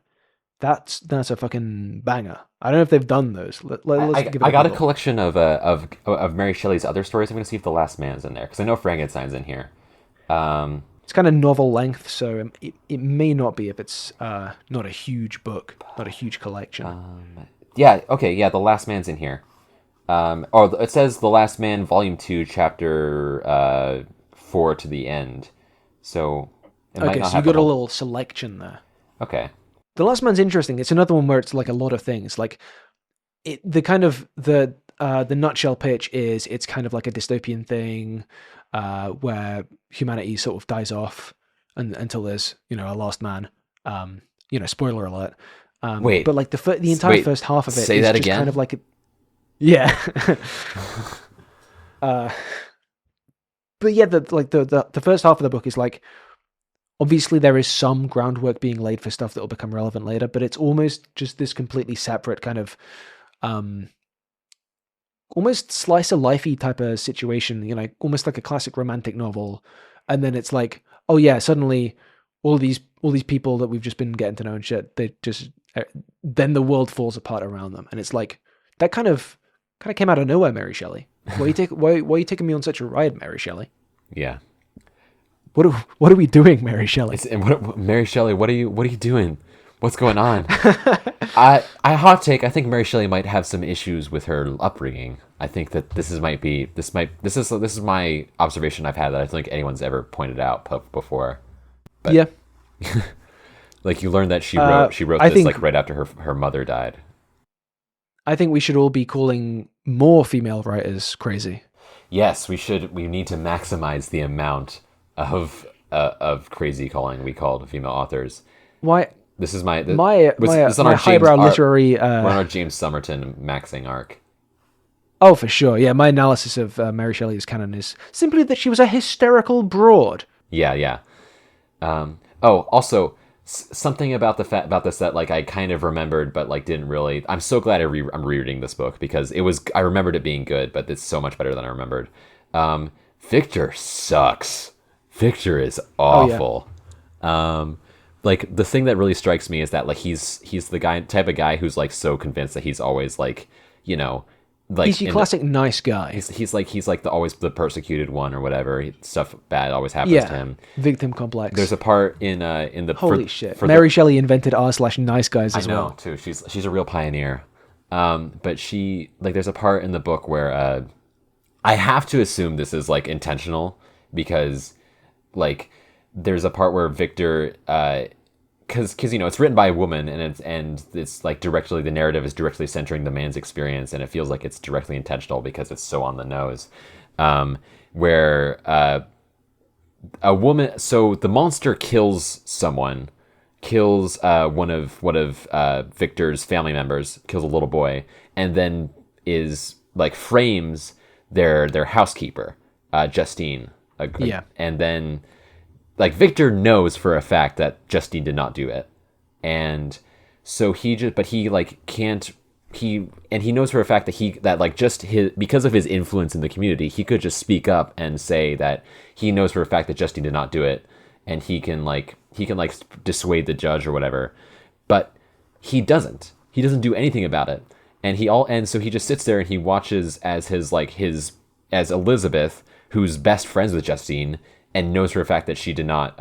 That's a fucking banger. I don't know if they've done those. I got a collection of Mary Shelley's other stories. I'm going to see if The Last Man's in there because I know Frankenstein's in here. It's kind of novel length, so it may not be if it's not a huge book, not a huge collection. Yeah. Okay. Yeah. The Last Man's in here. It says The Last Man, Volume 2, Chapter 4 to the end. So okay, so you got a little selection there. Okay. The Last Man's interesting. It's another one where it's like a lot of things. Like the nutshell pitch is it's kind of like a dystopian thing where humanity sort of dies off until there's a last man. Spoiler alert. Wait, but like the entire first half of it say is that just again? kind of like yeah. But yeah, the first half of the book is like, obviously there is some groundwork being laid for stuff that will become relevant later, but it's almost just this completely separate kind of almost slice of lifey type of situation, almost like a classic romantic novel. And then it's like, oh yeah, suddenly all these people that we've just been getting to know and shit, then the world falls apart around them. And it's like, that kind of came out of nowhere, Mary Shelley. Why are you taking me on such a ride, Mary Shelley? Yeah. What are we doing, Mary Shelley? Mary Shelley, what are you doing? What's going on? I hot take. I think Mary Shelley might have some issues with her upbringing. I think that this is my observation I've had that I don't think anyone's ever pointed out before. But, yeah. Like you learned that she wrote this like right after her mother died. I think we should all be calling more female writers crazy. Yes, we should. We need to maximize the amount of crazy calling we called female authors. Why? This is my highbrow literary. We're on our James Somerton maxing arc. Oh, for sure. Yeah, my analysis of Mary Shelley's canon is simply that she was a hysterical broad. Yeah. Also, something about this that like I kind of remembered, but like didn't really. I'm so glad I'm rereading this book because I remembered it being good, but it's so much better than I remembered. Victor sucks. Victor is awful. Like the thing that really strikes me is that like he's the type of guy who's like so convinced that he's always like, you know, like he's your classic nice guy. He's like always the persecuted one or whatever. Stuff bad always happens to him. Victim complex. There's a part in the holy shit. Mary Shelley invented r/nice guys as well. I know too. She's a real pioneer. But she like there's a part in the book where I have to assume this is like intentional because like there's a part where Victor because you know it's written by a woman and it's like directly the narrative is directly centering the man's experience and it feels like it's directly intentional because it's so on the nose where a woman so the monster kills someone kills one of Victor's family members kills a little boy and then is like frames their housekeeper Justine and then like Victor knows for a fact that Justine did not do it. And so he knows for a fact that because of his influence in the community, he could just speak up and say that he knows for a fact that Justine did not do it. And he can dissuade the judge or whatever. But he doesn't do anything about it. And so he just sits there and he watches as as Elizabeth, who's best friends with Justine, and knows for a fact that she did not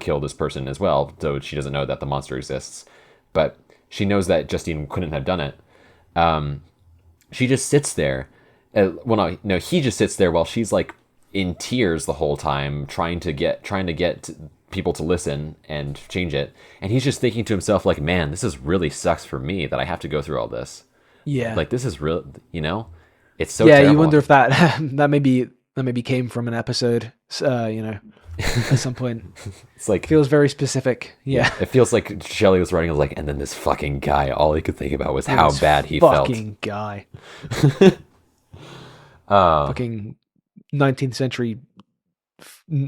kill this person as well, though she doesn't know that the monster exists. But she knows that Justine couldn't have done it. She just sits there. He just sits there while she's like in tears the whole time, trying to get people to listen and change it. And he's just thinking to himself, like, man, this is really sucks for me that I have to go through all this. Yeah, like this is real. You know, it's so terrible. You wonder if that maybe came from an episode, at some point. It's like feels very specific. Yeah. It feels like Shelley was writing like, and then this fucking guy, all he could think about was how bad he felt. Fucking guy. Fucking 19th century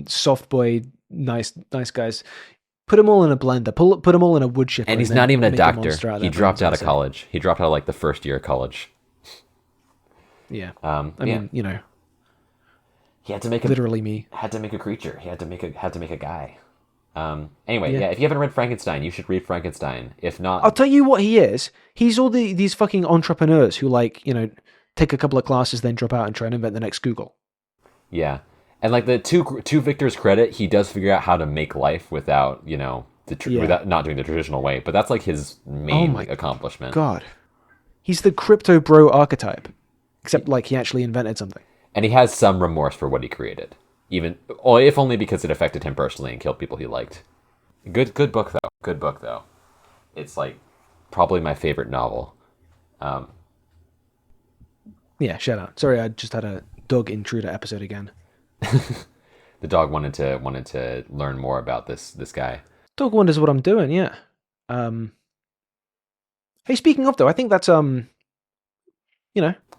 soft boy, nice guys. Put them all in a blender. Put them all in a wood chipper. And he's not even a doctor. He dropped out of college. He dropped out of like the first year of college. Yeah. I mean, you know. He had to make literally me. Had to make a creature. He had to make a guy. Anyway, if you haven't read Frankenstein, you should read Frankenstein. If not, I'll tell you what he is. He's all these fucking entrepreneurs who take a couple of classes, then drop out and try and invent the next Google. Yeah, and like the to Victor's credit, he does figure out how to make life without without not doing the traditional way. But that's like his main accomplishment. God, he's the crypto bro archetype, except like he actually invented something. And he has some remorse for what he created, if only because it affected him personally and killed people he liked. Good book though. Good book though. It's like probably my favorite novel. Yeah, shout out. Sorry, I just had a dog intruder episode again. The dog wanted to learn more about this guy. Dog wonders what I'm doing. Yeah. Hey, speaking of though, I think that's I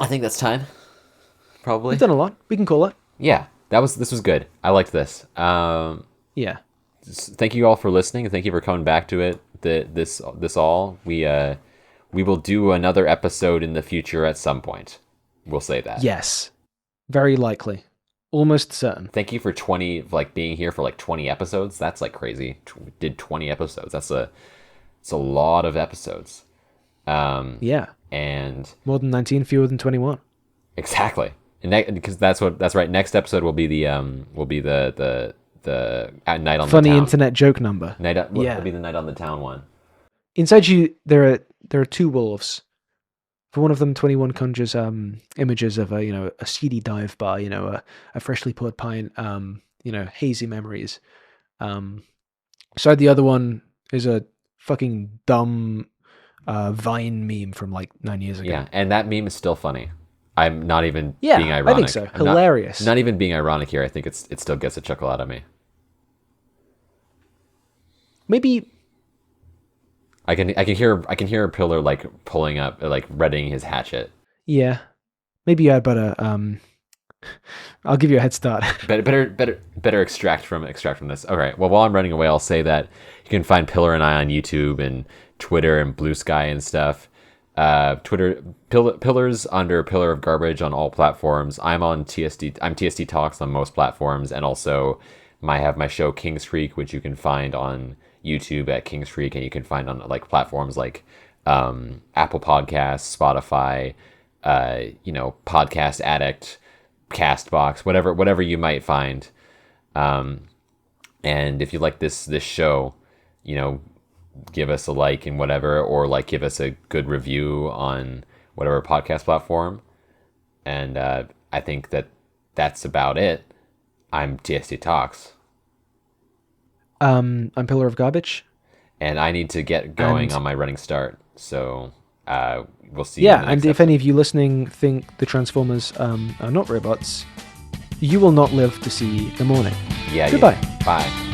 think that's time. Probably. We've done a lot. We can call it. Yeah, this was good. I liked this. Yeah. Thank you all for listening, and thank you for coming back to it. This all we will do another episode in the future at some point. We'll say that. Yes, very likely, almost certain. Thank you for being here for 20 episodes. That's like crazy. We did 20 episodes. It's a lot of episodes. Yeah. And more than 19, fewer than 21. Exactly. And because that's right. Next episode will be the at night on funny the town. internet joke number. Will be the night on the town one. Inside you, there are two wolves. For one of them, 21 conjures images of a seedy dive bar, a freshly poured pint, hazy memories. Beside the other one is a fucking dumb Vine meme from like 9 years ago. Yeah, and that meme is still funny. I'm not even being ironic. I think so. Hilarious. Not even being ironic here. I think it still gets a chuckle out of me. Maybe I can hear a pillar like pulling up, like readying his hatchet. Yeah. Maybe I'd better I'll give you a head start. Better extract from this. All right. Well, while I'm running away, I'll say that you can find Pillar and I on YouTube and Twitter and Blue Sky and stuff. Twitter Pillars under Pillar of Garbage on all platforms. I'm on TSD. I'm TSD Talks on most platforms, and also I have my show Kingscreek, which you can find on YouTube at Kingscreek, and you can find on like platforms like Apple Podcasts, Spotify, Podcast Addict, Castbox, whatever you might find. And if you like this show, give us a like and whatever, or like give us a good review on whatever podcast platform. And I think that's about it. I'm TSD Talks. I'm Pillar of Garbage. And I need to get going on my running start. So we'll see. Yeah, and if any of you listening think the Transformers are not robots, you will not live to see the morning. Yeah. Goodbye. Yeah. Bye.